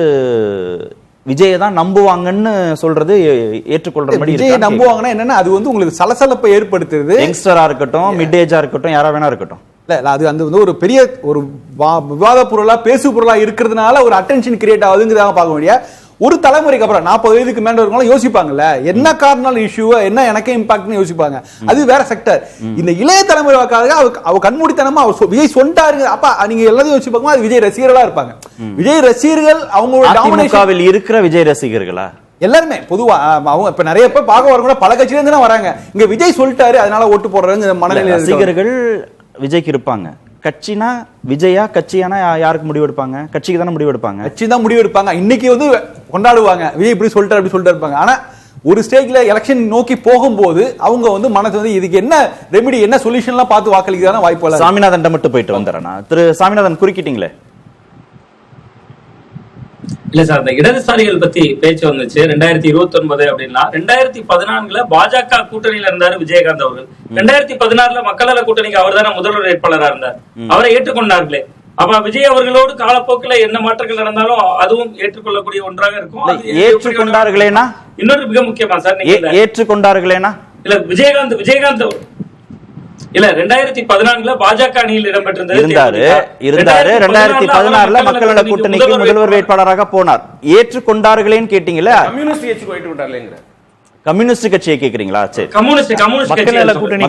விஜயை தான் நம்புவாங்கன்னு சொல்றது ஏற்றுக்கொள்ற மாதிரி. விஜயை நம்புவாங்கன்னா என்னன்னா, அது வந்து உங்களுக்கு சலசலப்பை ஏற்படுத்துறது. யங்ஸ்டரா இருக்கட்டும், மிட் ஏஜா இருக்கட்டும், யாரா வேணா இருக்கட்டும். இல்ல அது அந்த வந்து ஒரு பெரிய ஒரு விவாத பொருளா பேசு பொருளா இருக்கிறதுனால ஒரு அட்டென்ஷன் கிரியேட் ஆகுதுங்கிறதாக பார்க்க முடியாது. ஒரு தலைமுறைக்கு அப்புறம் 40 வயதுக்கு மேல இருக்கவங்க யோசிப்பாங்கல்ல, என்ன காரணம் இஷ்யூ, என்ன எனக்கு இம்பாக்ட்னு யோசிப்பாங்க. அது வேற செக்டர். இந்த இளைய தலைமுறை வாக்காளர்கள் அவ கண்மூடித்தனமா அவர் விஜய் சொன்னாருங்க, அப்ப நீங்க எல்லாத்தையும் யோசிச்சு பார்க்கும்போது அது விஜய் ரசிகர்களா இருப்பாங்க. விஜய் ரசிகர்கள் அவங்களோட அதிமுகவில் இருக்கிற விஜய் ரசிகர்களா எல்லாருமே பொதுவா அவங்க இப்ப நிறைய பேர் பார்க்க வரவங்க பல கட்சியில இருந்து தான் வராங்க. இங்க விஜய் சொல்லிட்டாரு அதனால ஓட்டு போடுறாங்க மனநிலை ரசிகர்கள் விஜய்க்கு இருப்பாங்க. கட்சினா விஜயா, கட்சியானா யாருக்கு முடிவு எடுப்பாங்க? கட்சிக்கு தானே முடிவு எடுப்பாங்க. கட்சி தான் முடிவு எடுப்பாங்க. இன்னைக்கு வந்து கொண்டாடுவாங்க, விஜய் இப்படி சொல்லிட்டாரு அப்படி சொல்லிட்டு இருப்பாங்க. ஆனா ஒரு ஸ்டேஜ்ல எலெக்ஷன் நோக்கி போகும்போது அவங்க வந்து மனசு வந்து இதுக்கு என்ன ரெமெடி, என்ன சொல்யூஷன்லாம் பார்த்து வாக்களிக்கிறதான வாய்ப்பு இல்லை. சாமிநாதன் மட்டும் போயிட்டு வந்துடுறேன். திரு சாமிநாதன் குறுக்கிட்டீங்களே. இல்ல சார், இந்த இடதுசாரிகள் பத்தி பேச்சு வந்துச்சு 2029 அப்படின்னா 2014 பாஜக கூட்டணியில இருந்தாரு விஜயகாந்த் அவர்கள். 2016 மக்கள் நல கூட்டணிக்கு அவர் தானே முதல்வர் வேட்பாளராக இருந்தார். அவரை ஏற்றுக்கொண்டார்களே. அப்ப விஜய் அவர்களோடு காலப்போக்கில் என்ன மாற்றங்கள் நடந்தாலும் அதுவும் ஏற்றுக்கொள்ளக்கூடிய ஒன்றாக இருக்கும். ஏற்றுக்கொண்டார்களேனா இன்னொரு மிக முக்கியமா சார், ஏற்றுக்கொண்டார்களேனா இல்ல விஜயகாந்த் இல்ல 2014 பாஜக அணியில் இடம்பெற்றிருந்தாரு. 2016 மக்கள் நல கூட்டணிக்கு முதல்வர் வேட்பாளராக போனார். ஏற்றுக்கொண்டார்களேன்னு கேட்டீங்களா? கம்யூனிஸ்ட் ஏற்றுக்கொண்டார்களேங்கிற கம்யூனிஸ்ட் கட்சியை கேக்குறீங்களா? சரி, கம்யூனிஸ்ட் மக்கள் நல கூட்டணி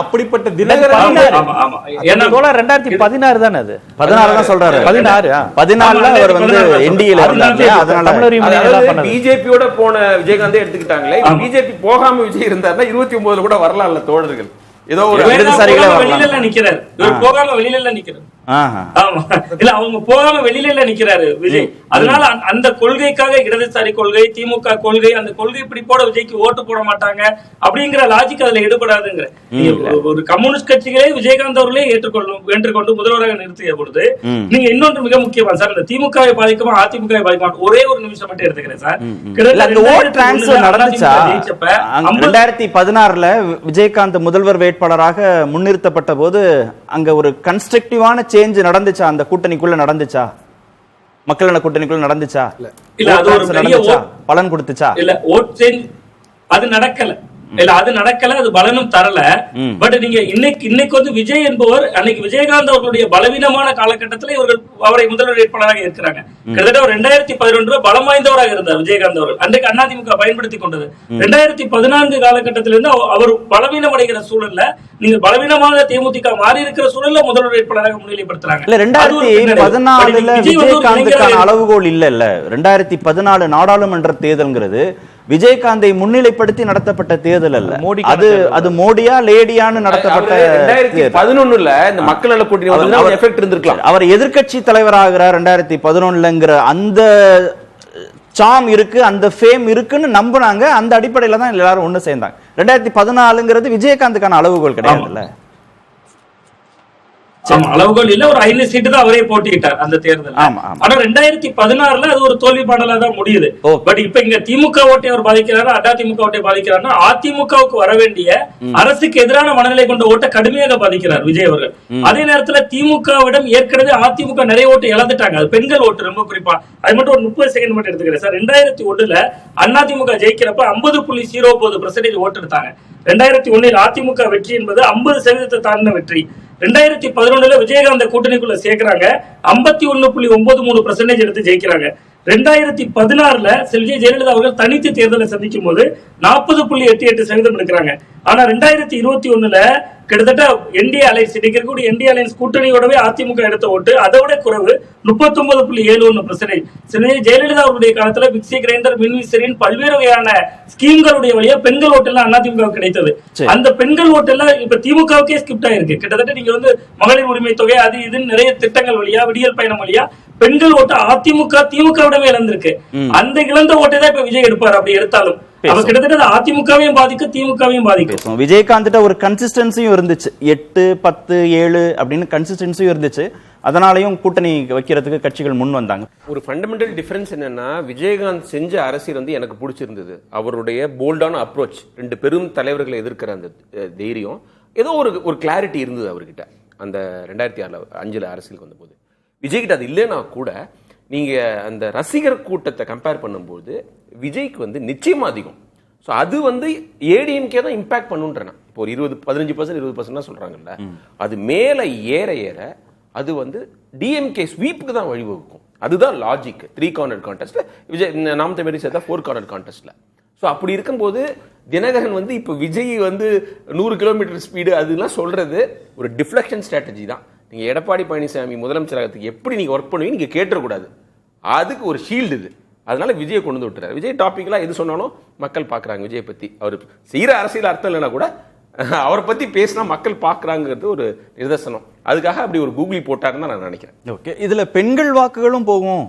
அப்படிப்பட்ட 2016 தானே அது. 16 தான் சொல்றாரு. 16 அவர் வந்து என்டிஏல இருந்தாரு. அதனால பிஜேபியோட போன விஜயகாந்தே எடுத்துக்கிட்டாங்களே. பிஜேபி போகாம விஜய் இருந்தாருன்னா 29 கூட வரலாம்ல தோழர்கள். ஏதோ ஒரு இடதுசாரிகளே வெளியில நிக்கிறாரு, போகாம வெளியில நிக்கிறாரு. இல்ல அவங்க போகாம வெளியில நிக்கிறாரு விஜய். அதனால அந்த கொள்கைக்காக இடதுசாரி கொள்கை, திமுக கொள்கை, அந்த கொள்கை பிடிப்போட விஜய்க்கு ஓட்டு போட மாட்டாங்க அப்படிங்கிற லாஜிக் அதுல ஈடுபடாதுங்கிற. ஒரு கம்யூனிஸ்ட் கட்சிகளே விஜயகாந்த் அவர்களே ஏற்றுக்கொண்டு முதல்வராக நிறுத்திய பொழுது நீங்க இன்னொன்று மிக முக்கியமா சார், இந்த திமுகவை பாதிக்குமா அதிமுகவை பாதிக்குமா ஒரே ஒரு நிமிஷம் மட்டும் எடுத்துக்கிறேன் சார். 2016 விஜயகாந்த் முதல்வர் வேட்பாளராக முன்னிறுத்தப்பட்ட போது அங்க ஒரு கன்ஸ்ட்ரக்டிவான சேஞ்ச் நடந்துச்சா? அந்த கூட்டணிக்குள்ள நடந்துச்சா? மக்கள் நல கூட்டணிக்குள்ள நடந்துச்சா? இல்ல அது ஒரு பெரிய பலன் கொடுத்துச்சா? இல்ல ஓட் சேஞ்ச் அது நடக்கல. இல்ல அது நடக்கல, அது பலனும் தரல. பட் நீங்க இன்னைக்கு வந்து விஜய் என்பவர் அன்னைக்கு விஜயகாந்த் அவர்களுடைய பலவீனமான காலகட்டத்தில் இவர்கள் அவரை முதல்வர் வேட்பாளராக இருக்கிறாங்க. கிட்டத்தட்ட 2011 பலம் வாய்ந்தவராக இருந்தார் விஜயகாந்த் அவர்கள். அன்றைக்கு அதிமுக பயன்படுத்தி கொண்டது. 2014 காலகட்டத்திலிருந்து அவர் பலவீனம் அடைகிற சூழல்ல நீங்க பலவீனமான தேமுதிக மாறி இருக்கிற சூழல்ல முதல்வர் வேட்பாளராக முன்னிலைப்படுத்துறாங்க. 2014 விஜயகாந்துக்கான அளவுகோல் இல்ல. 2014 நாடாளுமன்ற தேர்தல்ங்கிறது விஜயகாந்தை முன்னிலைப்படுத்தி நடத்தப்பட்ட தேர்தல் அல்ல. அது மோடியா லேடியான்னு நடத்தப்பட்ட 2011 இந்த மக்கள் நல கூட்டணி எஃபெக்ட் இருந்திருக்கலாம். அவர் எதிர்க்கட்சி தலைவராகிறார் 2011ங்கிற அந்த சாம் இருக்கு, அந்த ஃபேம் இருக்குன்னு நம்பினாங்க. அந்த அடிப்படையில தான் எல்லாரும் ஒண்ணு சேர்ந்தாங்க. 2014ங்கிறது விஜயகாந்துக்கான அளவுகோல் கிடையாதுல்ல. அளவுகள் இல்ல, ஒரு 5 சீட்டு தான் அவரே போட்டிட்டார் அந்த தேர்தல். ஆனா 2016 அது ஒரு தோல்வி பாடலா தான் முடியுது. பட் இப்ப இங்க திமுக ஓட்டை அவர் பாதிக்கிறாரு, அதிமுக ஓட்டை பாதிக்கிறாருன்னா அதிமுகவுக்கு வர வேண்டிய அரசுக்கு எதிரான மனநிலை கொண்ட ஓட்டை கடுமையாக பாதிக்கிறார் விஜய் அவர்கள். அதே நேரத்துல திமுகவிடம் ஏற்கனவே அதிமுக நிறைய ஓட்டு இழந்துட்டாங்க. அது பெண்கள் ஓட்டு ரொம்ப குறிப்பா. அது மட்டும் ஒரு 30 செகண்ட் மட்டும் எடுத்துக்கிறேன் சார். 2001 அதிமுக ஜெயிக்கிறப்ப 50.09% ஓட்டு எடுத்தாங்க. 2001 அதிமுக வெற்றி என்பது 50% தாண்டின வெற்றி. 2011 விஜயகாந்த் கூட்டணிக்குள்ள சேர்க்கிறாங்க, 51.93% எடுத்து ஜெயிக்கிறாங்க. 2016 விஜய் ஜெயலலிதா அவர்கள் தனித்து தேர்தலை சந்திக்கும் போது 40.88% எடுக்கிறாங்க. ஆனா 2021 கிட்டத்தட்ட என்டிஏ அலைன்ஸ் இருக்கக்கூடிய என்டிஏ அலைன்ஸ் கூட்டணியோடவே அதிமுக எடுத்த ஓட்டு அதை விட குறைவு 39.71%. ஜெயலலிதா அவருடைய காலத்துல மிக்சி கிரைண்டர், மின்விசிறின் பல்வேறு வகையான ஸ்கீம்களுடைய வழியா பெண்கள் ஓட்டு எல்லாம் அதிமுக கிடைத்தது. அந்த பெண்கள் ஓட்டு எல்லாம் இப்ப திமுகவுக்கே ஸ்கிப்ட் ஆயிருக்கு. கிட்டத்தட்ட நீங்க மகளிர் உரிமை தொகை அது இதுன்னு நிறைய திட்டங்கள் வழியா, விடியல் பயணம் வழியா பெண்கள் ஓட்டு அதிமுக திமுகவிடமே இழந்திருக்கு. அந்த இழந்த ஓட்டை தான் இப்ப விஜய் எடுப்பார். அப்படி எடுத்தாலும் அவர் கிட்டத்தட்ட அதிமுகவையும் பாதிக்கும், திமுகவையும் பாதிக்கும். விஜயகாந்த் ஒரு கன்சிஸ்டன்சியும் இருந்துச்சு, 8, 10, 7 அப்படின்னு கன்சிஸ்டன்சியும் இருந்துச்சு. அதனாலையும் கூட்டணி வைக்கிறதுக்கு கட்சிகள் முன் வந்தாங்க. ஒரு ஃபண்டமெண்டல் டிஃபரன்ஸ் என்னன்னா, விஜயகாந்த் செஞ்ச அரசியல் எனக்கு பிடிச்சிருந்தது. அவருடைய போல்டான அப்ரோச், 2 பெரும் தலைவர்களை எதிர்க்கிற அந்த தைரியம், ஏதோ ஒரு கிளாரிட்டி இருந்தது அவர்கிட்ட. அந்த 2005 அரசியலுக்கு வந்தபோது விஜய்கிட்ட அது இல்லைன்னா கூட நீங்க அந்த ரசிகர் கூட்டத்தை கம்பேர் பண்ணும்போது விஜய்க்கு நிச்சயமா அதிகம். ஸோ அது ஏடிஎம்கே தான் இம்பாக்ட் பண்ணுன்றேன். இப்போ ஒரு 15% 20% சொல்றாங்கல்ல, அது மேல ஏற ஏற அது டிஎம்கே ஸ்வீப்புக்கு தான் வழிவகுக்கும். அதுதான் லாஜிக். 3 கார்னர் கான்டெஸ்ட்ல விஜய் நாம் தமிழ் சேர்த்தா 4 கார்னர் கான்டெஸ்ட்ல. ஸோ அப்படி இருக்கும்போது தினகரன் இப்போ விஜய் 100 கிலோமீட்டர் ஸ்பீடு அதெல்லாம் சொல்றது ஒரு டிஃப்ளெக்ஷன் ஸ்ட்ராட்டஜி தான். நீங்க எடப்பாடி பழனிசாமி முதலமைச்சராகிறதுக்கு எப்படி நீங்க ஒர்க் பண்ணுவீங்க நீங்க கேட்டக்கூடாது. அதுக்கு ஒரு ஷீல்டு இது. அதனால விஜய் கொண்டு விட்டுறாரு. விஜய் டாபிக்லாம் எது சொன்னாலும் மக்கள் பாக்குறாங்க. விஜய் பத்தி அவர் செய்யற அரசியல் அர்த்தம் இல்லைன்னா கூட அவரை பத்தி பேசினா மக்கள் பாக்குறாங்கிறது ஒரு நிதர்சனம். அதுக்காக அப்படி ஒரு கூகுளி போட்டாருன்னு நான் நினைக்கிறேன். ஓகே, இதுல பெண்கள் வாக்குகளும் போகும்.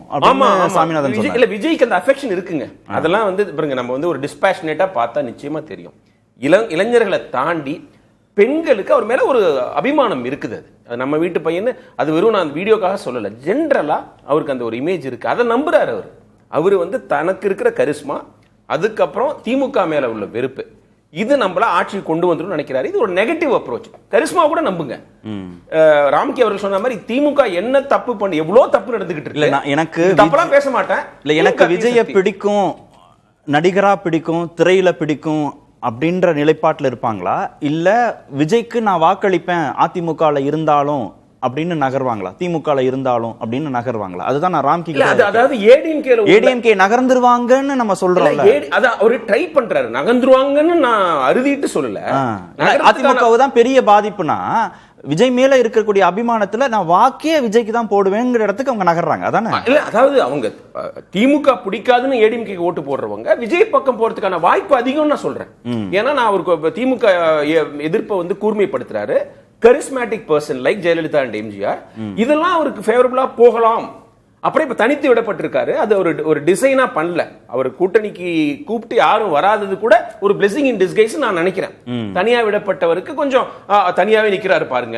சாமிநாதன் இல்ல, விஜய்க்கு அந்த அஃபெக்ஷன் இருக்குங்க. அதெல்லாம் பாருங்க, நம்ம ஒரு டிஸ்பேஷனேட்டா பார்த்தா நிச்சயமா தெரியும். இளைஞர்களை தாண்டி பெண்களுக்கு அவர் மேல ஒரு அபிமானம் இருக்குது. அது நம்ம வீட்டு பையன், அது வெறும் நான் வீடியோக்காக சொல்லல, ஜென்ரலா அவருக்கு அந்த ஒரு இமேஜ் இருக்கு. அதை நம்புறாரு அவர். அவரு தனக்கு இருக்கிற கரிஸ்மா, அதுக்கப்புறம் திமுக மேல உள்ள வெறுப்பு, இது நம்மள ஆட்சி கொண்டு வந்துடும் நினைக்கிறாரு. இது ஒரு நெகட்டிவ் அப்ரோச். கரிஸ்மா கூட நம்புங்க. ராம்கி அவர்கள் சொன்ன மாதிரி திமுக என்ன தப்பு பண்ணி எவ்வளவு தப்பு நடந்துகிட்டு இருக்கு. எனக்கு தப்பெல்லாம் பேச மாட்டேன். இல்ல, எனக்கு விஜய பிடிக்கும், நடிகரா பிடிக்கும், திரையில பிடிக்கும் அப்படின்ற நிலைப்பாட்டில் இருப்பாங்களா, இல்ல விஜய்க்கு நான் வாக்களிப்பேன் அதிமுக இருந்தாலும் அப்படின்னு நகர்வாங்களா, திமுக இருந்தாலும் அப்படின்னு நகர்வாங்களா? அதுதான் நான் ராம்கி, அதாவது ஏடிஎம்கே நகர்ந்துருவாங்கன்னு நம்ம சொல்றோம். ஒரு ட்ரை பண்றாரு, நகர்ந்துருவாங்கன்னு நான் அறுதிட்டு சொல்லல. அதிமுக தான் பெரிய பாதிப்புனா விஜய் மேல இருக்கக்கூடிய அபிமானத்துல நான் வாக்கே விஜய்க்கு தான் போடுவேங்கிற இடத்துக்கு அவங்க நகர்றாங்க. அதானே? இல்ல, அதாவது அவங்க திமுக பிடிக்காதுன்னு ஏடிஎம்கே ஓட்டு போடுறவங்க விஜய் பக்கம் போறதுக்கான வாய்ப்பு அதிகம் நான் சொல்றேன். ஏன்னா நான் அவருக்கு திமுக எதிர்ப்பை கூர்மைப்படுத்துறாரு. Charismatic person like Jayalalithaa and MGR, இதெல்லாம் அவருக்கு ஃபேவரபிளா போகலாம். அப்புறம் இப்ப தனித்து விடப்பட்டிருக்காரு. அது ஒரு டிசைனா பண்ணல. அவர் கூட்டணிக்கு கூப்பிட்டு யாரும் வராதது கூட ஒரு பிளெஸிங் இன் டிஸ்கைஸ் நான் நினைக்கிறேன். தனியா விடப்பட்டவருக்கு கொஞ்சம் தனியாவே நிக்கிறாரு பாருங்க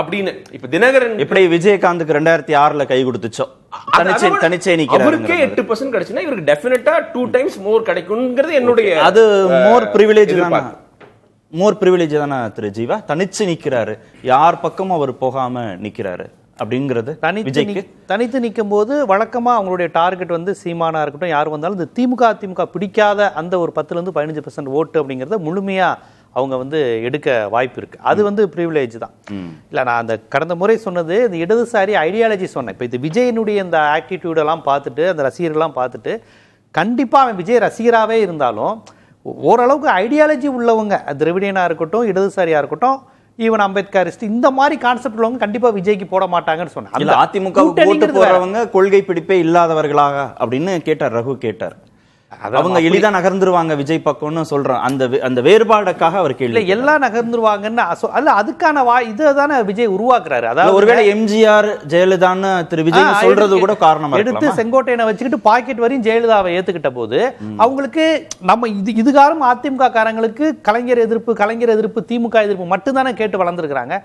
அப்படின்னு. இப்ப தினகரன் எப்படி விஜயகாந்துக்கு 2006 கை கொடுத்துச்சோ, தனிச்சே நிக்கிறாரு. அவருக்கே 8% கிடைச்சுன்னா இவருக்கு டெஃபினட்டா 2 times மோர் கிடைக்கும்ங்கிறது என்னுடைய. அது மோர் பிரிவிலேஜ் தானே, மோர் பிரிவிலேஜ் தானே திரு ஜீவா? தனிச்சு நிக்கிறாரு, யார் பக்கமும் அவர் போகாம நிக்கிறாரு அப்படிங்கிறது. தனித்து நிற்கும் போது வழக்கமா அவங்களுடைய டார்கெட் சீமானா இருக்கட்டும், யார் வந்தாலும் இந்த திமுக பிடிக்காத அந்த ஒரு 10-15% ஓட்டு அப்படிங்கறத முழுமையா அவங்க எடுக்க வாய்ப்பு இருக்கு. அது பிரிவிலேஜ் தான். இல்ல, நான் அந்த கடந்த முறை சொன்னது இந்த இடதுசாரி ஐடியாலஜி சொன்னேன். இப்போ இது விஜயனுடைய இந்த ஆட்டிடியூடெல்லாம் பார்த்துட்டு, அந்த ரசிகர்கள்லாம் பார்த்துட்டு, கண்டிப்பா அவன் விஜய் ரசிகராகவே இருந்தாலும் ஓரளவுக்கு ஐடியாலஜி உள்ளவங்க, திராவிடியனா இருக்கட்டும், இடதுசாரியா இருக்கட்டும், ஈவன் அம்பேத்கரிஸ்ட், இந்த மாதிரி கான்செப்ட் உள்ளவங்க கண்டிப்பா விஜய்க்கு போட மாட்டாங்கன்னு சொன்னாங்க. அதிமுக ஓட்டு போடுறவங்க கொள்கை பிடிப்பே இல்லாதவர்களாக அப்படின்னு கேட்டார், ரகு கேட்டார். அவங்க எளிதா நகர்ந்துருவாங்க விஜய் பக்கம்னு சொல்றோம். அந்த வேறுபாடுக்காக அவர் கேள்வி எல்லாம் நகர்ந்துருவாங்கன்னு அல்ல, அதுக்கான இதுதானே விஜய் உருவாக்குறாரு. அதாவது ஒருவேளை எம்ஜிஆர் ஜெயலலிதான்னு திரு விஜய் சொல்றது கூட காரணமா எடுத்து செங்கோட்டையனை வச்சுக்கிட்டு பாக்கெட் வரையும் ஜெயலலிதாவை ஏத்துக்கிட்ட போது அவங்களுக்கு நம்ம இதுகாரம் அதிமுக காரங்களுக்கு கலைஞர் எதிர்ப்பு திமுக எதிர்ப்பு மட்டும்தானே கேட்டு வளர்ந்துருக்காங்க.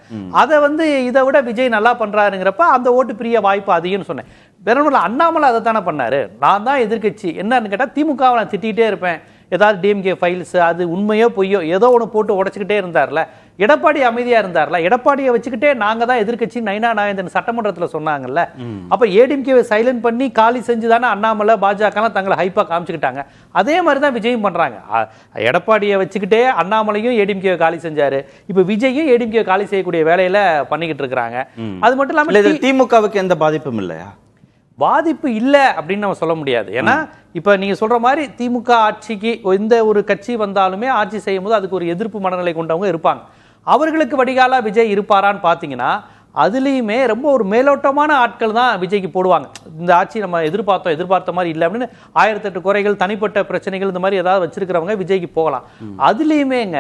அதை இதை விட விஜய் நல்லா பண்றாருங்கிறப்ப அந்த ஓட்டு பிரிய வாய்ப்பு அதிகம்னு சொன்னேன். வேற அண்ணாமலை அதை தானே பண்ணாரு. நான் தான் எதிர்கட்சி, என்னன்னு கேட்டா திமுகவை நான் திட்டிகிட்டே இருப்பேன், ஏதாவது டிஎம்கே ஃபைல்ஸ் அது உண்மையோ பொய்யோ ஏதோ ஒன்று போட்டு உடைச்சிக்கிட்டே இருந்தார்ல. எடப்பாடி அமைதியா இருந்தார்ல, எடப்பாடியை வச்சுக்கிட்டே நாங்க தான் எதிர்கட்சி நைனா நாயந்தன் சட்டமன்றத்தில் சொன்னாங்கல்ல. அப்ப ஏடிஎம்கேவை சைலண்ட் பண்ணி காலி செஞ்சுதானே அண்ணாமலை பாஜக தங்களை ஹைப்பா காமிச்சுக்கிட்டாங்க. அதே மாதிரி தான் விஜயும் பண்றாங்க. எடப்பாடியை வச்சுக்கிட்டே அண்ணாமலையும் ஏடிஎம்கேவை காலி செஞ்சாரு, இப்ப விஜயும் ஏடிஎம்கே காலி செய்யக்கூடிய வேலையில பண்ணிக்கிட்டு இருக்காங்க. அது மட்டும் இல்லாம திமுகவுக்கு எந்த பாதிப்பும் இல்லையா? பாதிப்பு இல்லை அப்படின்னு நம்ம சொல்ல முடியாது. ஏன்னா இப்ப நீங்க சொல்ற மாதிரி திமுக ஆட்சிக்கு எந்த ஒரு கட்சி வந்தாலுமே ஆட்சி செய்யும் போது அதுக்கு ஒரு எதிர்ப்பு மனநிலை கொண்டவங்க இருப்பாங்க. அவர்களுக்கு வடிகாலா விஜய் இருப்பாரான்னு பாத்தீங்கன்னா அதுலயுமே ரொம்ப ஒரு மேலோட்டமான ஆட்கள் தான் விஜய்க்கு போடுவாங்க. இந்த ஆட்சி நம்ம எதிர்பார்த்த மாதிரி இல்லை அப்படின்னு 1008 குறைகள், தனிப்பட்ட பிரச்சனைகள் இந்த மாதிரி ஏதாவது வச்சிருக்கிறவங்க விஜய்க்கு போகலாம். அதுலயுமேங்க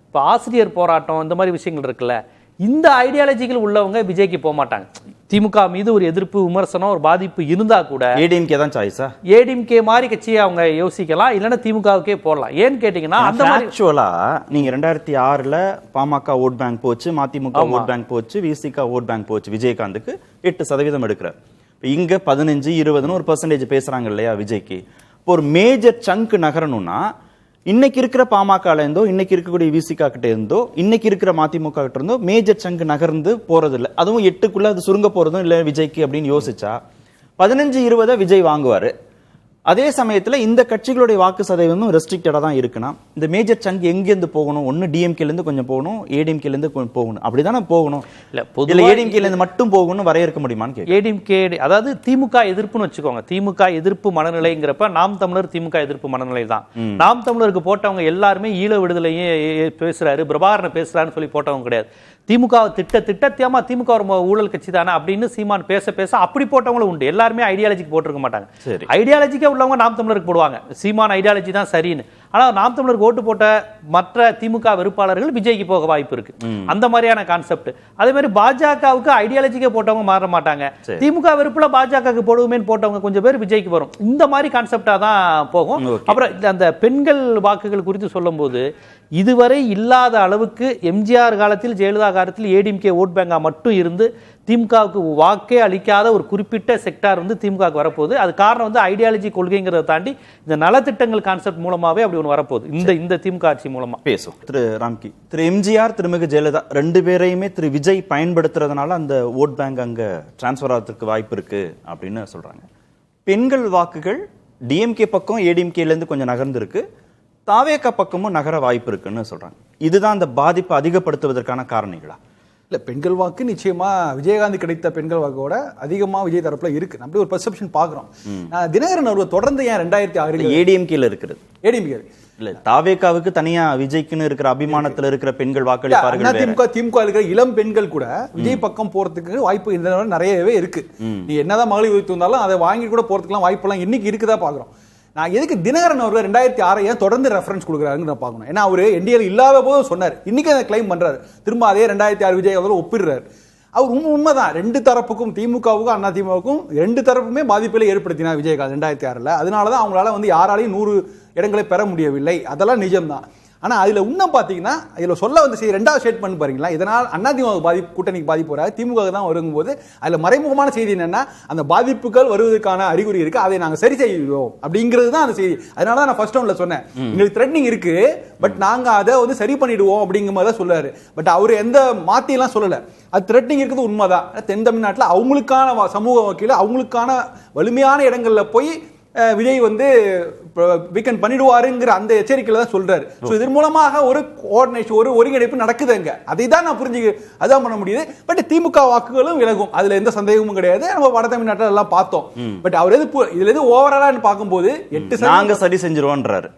இப்ப ஆசிரியர் போராட்டம் இந்த மாதிரி விஷயங்கள் இருக்குல்ல, இந்த ஐடியாலஜிகள் உள்ளவங்க விஜய்க்கு போக மாட்டாங்க. திமுக மீது ஒரு எதிர்ப்பு விமர்சனம் ஒரு பாதிப்பு இருந்தா கூட ஏடிஎம்கே தான் சாய்ஸா, ஏடிஎம்கே மாதிரி கட்சியை அவங்க யோசிக்கலாம், இல்லைன்னா திமுகவுக்கே போடலாம். ஏன்னு கேட்டீங்கன்னா அந்த ஆக்சுவலா நீங்க 2006 பாமக ஓட் பேங்க் போச்சு, மதிமுக ஓட் பேங்க் போச்சு, விசிக ஓட் பேங்க் போச்சு, விஜயகாந்துக்கு 8% எடுக்கிறார். இங்க 15-20 ஒரு பெர்சன்டேஜ் பேசுறாங்க இல்லையா விஜய்க்கு. இப்போ ஒரு மேஜர் சங்க் நகரணும்னா இன்னைக்கு இருக்கிற பாமகல இருந்தோ, இன்னைக்கு இருக்கக்கூடிய விசிகா கிட்ட இருந்தோ, இன்னைக்கு இருக்கிற மதிமுக கிட்ட இருந்தோ மேஜர் சங்க் நகர்ந்து போறது இல்லை. அதுவும் 8க்குள்ள அது சுருங்க போறதும் இல்லை விஜய்க்கு அப்படின்னு யோசிச்சா 15-20 விஜய் வாங்குவாரு. அதே சமயத்துல இந்த கட்சிகளுடைய வாக்கு சதவீதம் ரெஸ்ட்ரிக்டடா தான் இருக்குன்னா இந்த மேஜர் சங்க் எங்கிருந்து போகணும்? ஒன்னு டிஎம்கேல இருந்து கொஞ்சம் போகணும், ஏடிஎம்கேல இருந்து போகணும், அப்படிதானே போகணும். இல்ல ஏடிஎம்கேல இருந்து மட்டும் போகணும்னு வரையறுக்க முடியுமான்னு ஏடிஎம்கே அதாவது திமுக எதிர்ப்புன்னு வச்சுக்கோங்க. திமுக எதிர்ப்பு மனநிலைங்கிறப்ப நாம் தமிழர் திமுக எதிர்ப்பு மனநிலை தான். நாம் தமிழருக்கு போட்டவங்க எல்லாருமே ஈழ விடுதலையும் பேசுறாரு, பிரபாகரனை பேசுறாருன்னு சொல்லி போட்டவங்க கிடையாது. திமுக திட்டமா திமுக ஒரு ஊழல் கட்சி தானே அப்படின்னு சீமான் பேச அப்படி போட்டவங்களும் உண்டு. எல்லாருமே ஐடியாலஜிக்கு போட்டிருக்க மாட்டாங்க. ஐடியாலஜிக்கா உள்ளவங்க நாம் தமிழருக்கு போடுவாங்க, சீமான் ஐடியாலஜி தான் சரின்னு. ஆனா நாம் தமிழருக்கு ஓட்டு போட்ட மற்ற திமுக வெறுப்பாளர்கள் விஜய்க்கு போக வாய்ப்பு இருக்கு. அந்த மாதிரியான கான்செப்ட். அதே மாதிரி பாஜகவுக்கு ஐடியாலஜிக்கே போட்டவங்க மாற மாட்டாங்க. திமுக வெறுப்புல பாஜகவுக்கு போடுவோமே போட்டவங்க கொஞ்சம் பேர் விஜய்க்கு வரும். இந்த மாதிரி கான்செப்டா தான் போகும். அப்புறம் அந்த பெண்கள் வாக்குகள் குறித்து சொல்லும் போது இதுவரை இல்லாத அளவுக்கு எம்ஜிஆர் காலத்தில் ஜெயலலிதா காலத்தில் ஏடிஎம்கே ஓட் பேங்கா மட்டும் இருந்து திமுகவுக்கு வாக்கே அளிக்காத ஒரு குறிப்பிட்ட செக்டார் திமுகவுக்கு வரப்போகுது. அது காரணம் ஐடியாலஜி கொள்கைங்கிறத தாண்டி இந்த நலத்திட்டங்கள் கான்செப்ட் மூலமாவே அப்படி ஒன்று வரப்போகுது இந்த திமுக ஆட்சி மூலமா. பேசும் திரு ராம்கி, திரு எம்ஜிஆர் திருமிகு ஜெயலலிதா 2 பேரையுமே திரு விஜய் பயன்படுத்துறதுனால அந்த ஓட் பேங்க் அங்க டிரான்ஸ்பர் ஆகிறதுக்கு வாய்ப்பு இருக்கு அப்படின்னு சொல்றாங்க. பெண்கள் வாக்குகள் டிஎம்கே பக்கம் ஏடிஎம்கேல இருந்து கொஞ்சம் நகர்ந்து இருக்கு, தாவேகா பக்கமும் நகர வாய்ப்பு இருக்குன்னு சொல்றாங்க. இதுதான் அந்த பாதிப்பை அதிகப்படுத்துவதற்கான காரணிகளா? இல்லை, பெண்கள் வாக்கு நிச்சயமா விஜயகாந்த் கிடைத்த பெண்கள் வாக்கோட அதிகமாக விஜய் தரப்புல இருக்கு. அப்படி ஒரு பெர்செப்ஷன் பார்க்குறோம். தினகரன் அவர்கள் தொடர்ந்து ஏன் 2006 ஏடிஎம்கேல இருக்கிறது? ஏடிஎம்கே இல்ல, தாவேகாவுக்கு தனியா விஜய்க்குன்னு இருக்கிற அபிமானத்துல இருக்கிற பெண்கள் வாக்களிப்பார்கள். திமுக இருக்கிற இளம் பெண்கள் கூட விஜய் பக்கம் போறதுக்கு வாய்ப்பு நிறையவே இருக்கு. நீ என்னதான் மகளிர் உரிமை வந்தாலும் அதை வாங்கி கூட போறதுக்குலாம் வாய்ப்பெல்லாம் இன்னைக்கு இருக்குதா பாக்குறோம். நான் எதுக்கு தினகரன் அவர்கள் 2006 தொடர்ந்து ரெஃபரன்ஸ் கொடுக்குறாருன்னு நான் பார்க்கணும். ஏன்னா அவரு என்டிஏல இல்லாத போது சொன்னார், இன்னைக்கு அதை கிளைம் பண்றாரு, திரும்ப அதே 2006 விஜய் அவர்கள் ஒப்பிடுறாரு. அவர் உண்மைதான், 2 தரப்புக்கும் திமுகவுக்கும் அண்ணா திமுகவுக்கும் 2 தரப்புமே பாதிப்புகளை ஏற்படுத்தினார் விஜயகாந்த் 2006. அதனாலதான் அவங்களால யாராலையும் 100 இடங்களை பெற முடியவில்லை. அதெல்லாம் நிஜம்தான். ஆனா அதுல இன்னும் பாத்தீங்கன்னா இதுல சொல்ல வந்து 2வது ஸ்டேட்மெண்ட் பாருங்களா, இதனால் அதிமுக கூட்டணிக்கு பாதிப்பு வராது, திமுக தான் வரும்போது அதுல மறைமுகமான செய்தி என்னன்னா அந்த பாதிப்புகள் வருவதற்கான அறிகுறி இருக்கு, அதை நாங்க சரி செய்வோம் அப்படிங்கிறது தான் அந்த செய்தி. அதனாலதான் நான் ஃபர்ஸ்ட் ரவுண்ட்ல சொன்னேன், எங்களுக்கு த்ரெட்னிங் இருக்கு, பட் நாங்க அதை சரி பண்ணிடுவோம் அப்படிங்கிற மாதிரி தான் சொல்றாரு. பட் அவரு எந்த மாத்தியெல்லாம் சொல்லல, அது த்ரெட்னிங் இருக்குது உண்மைதான். தென் தமிழ்நாட்டில் அவங்களுக்கான சமூக வகையில் அவங்களுக்கான வலிமையான இடங்கள்ல போய் விஜய் வீக்கெண்ட் பண்ணிடுவாருங்கிற அந்த எச்சரிக்கையில தான் சொல்றாரு. இதன் மூலமாக ஒரு கோஆர்டினேஷன் ஒரு ஒருங்கிணைப்பு நடக்குதுங்க. அதை தான் நான் அதான் பண்ண முடியுது. பட் திமுக வாக்குகளும் விலகும், அதுல எந்த சந்தேகமும் கிடையாது. நம்ம வட தமிழ்நாட்டில் எல்லாம் பார்த்தோம். பட் அவர் இதுல எது ஓவராலா பார்க்கும்போது 8 நாங்க சரி செஞ்சிருவோன்றாரு.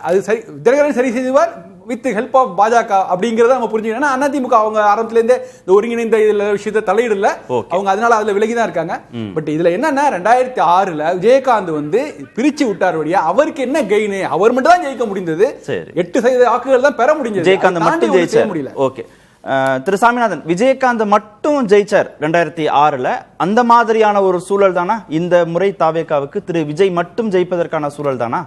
அது சரி, தினகரன் சரி செய்வார், வித் ஹெல்ப் ஆஃப் பாஜக அப்படிங்கறத நம்ம புரிஞ்சுக்கணும். ஏன்னா அதிமுக அவங்க ஆரம்பத்துல இருந்தே இந்த ஒருங்கிணைந்த இதுல விஷயத்தை தலையிடல, அவங்க அதனால அதுல விலகிதான் இருக்காங்க. பட் இதுல என்னன்னா 2006 விஜயகாந்த் வந்து பிரிச்சு விட்டார் வழியா அவருக்கு என்ன கெயின், அவர் மட்டும் தான் ஜெயிக்க முடிந்தது. 8% வாக்குகள் தான் பெற முடிஞ்சது, விஜயகாந்த் மட்டும் ஜெயிச்சார். முடியல. ஓகே, திரு சாமிநாதன், விஜயகாந்த் மட்டும் ஜெயிச்சார் 2006. அந்த மாதிரியான ஒரு சூழல் தானா இந்த முறை தாவேகாவுக்கு? திரு விஜய் மட்டும் ஜெயிப்பதற்கான சூழல் தானா?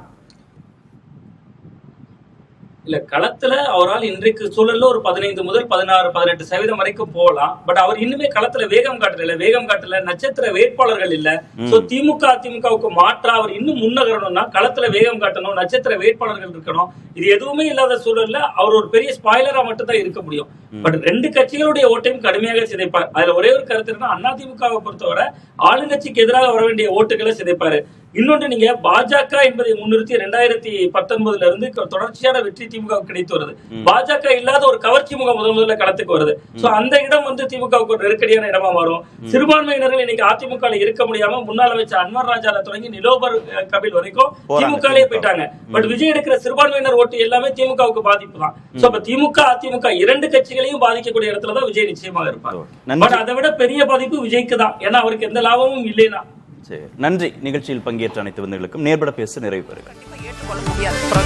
இல்ல, களத்துல அவரால் இன்றைக்கு சூழல்ல ஒரு 15 முதல் 16-18% வரைக்கும் போகலாம். பட் அவர் இன்னுமே களத்துல வேகம் காட்டல, நட்சத்திர வேட்பாளர்கள் இல்ல. சோ திமுக அதிமுகவுக்கு மாற்றா அவர் இன்னும் முன்னகரணும்னா களத்துல வேகம் காட்டணும், நட்சத்திர வேட்பாளர்கள் இருக்கணும். இது எதுவுமே இல்லாத சூழல்ல அவர் ஒரு பெரிய ஸ்பாய்லரா மட்டும் தான் இருக்க முடியும். பட் ரெண்டு கட்சிகளுடைய ஓட்டையும் கடுமையாக சிதைப்பார். அதுல ஒரே ஒரு கருத்து என்ன, அதிமுகவை பொறுத்தவரை ஆளுங்கட்சிக்கு எதிராக வர வேண்டிய ஓட்டுகளை சிதைப்பாரு. இன்னொன்று, நீங்க பாஜக என்பதை முன்னிறுத்தி 2019 இருந்து தொடர்ச்சியான வெற்றி திமுக கிடைத்து வருது. பாஜக இல்லாத ஒரு கவர்ச்சி முகம் முதல்ல களத்துக்கு வருது. சோ அந்த இடம் வந்து திமுகவுக்கு ஒரு நெருக்கடியான இடமா மாறும். சிறுபான்மையினர்கள் இன்னைக்கு அதிமுக இருக்க முடியாம முன்னாள் அமைச்சர் அன்வர் ராஜால தொடங்கி நிலோபர் கபில் வரைக்கும் திமுக போயிட்டாங்க. பட் விஜய் எடுக்கிற சிறுபான்மையினர் ஓட்டு எல்லாமே திமுகவுக்கு பாதிப்பு தான். சோ அப்ப திமுக அதிமுக இரண்டு கட்சிகளையும் பாதிக்கக்கூடிய இடத்துலதான் விஜய் நிச்சயமாக இருப்பார். பட் அதை விட பெரிய பாதிப்பு விஜய்க்கு தான், ஏன்னா அவருக்கு எந்த லாபமும் இல்லைன்னா. நன்றி. நிகழ்ச்சியில் பங்கேற்ற அனைத்து விருந்துகளுக்கும் நேர்பட பேச நிறைவு பெறுகிறேன். ஏற்றுக்கொள்ள முடியாது.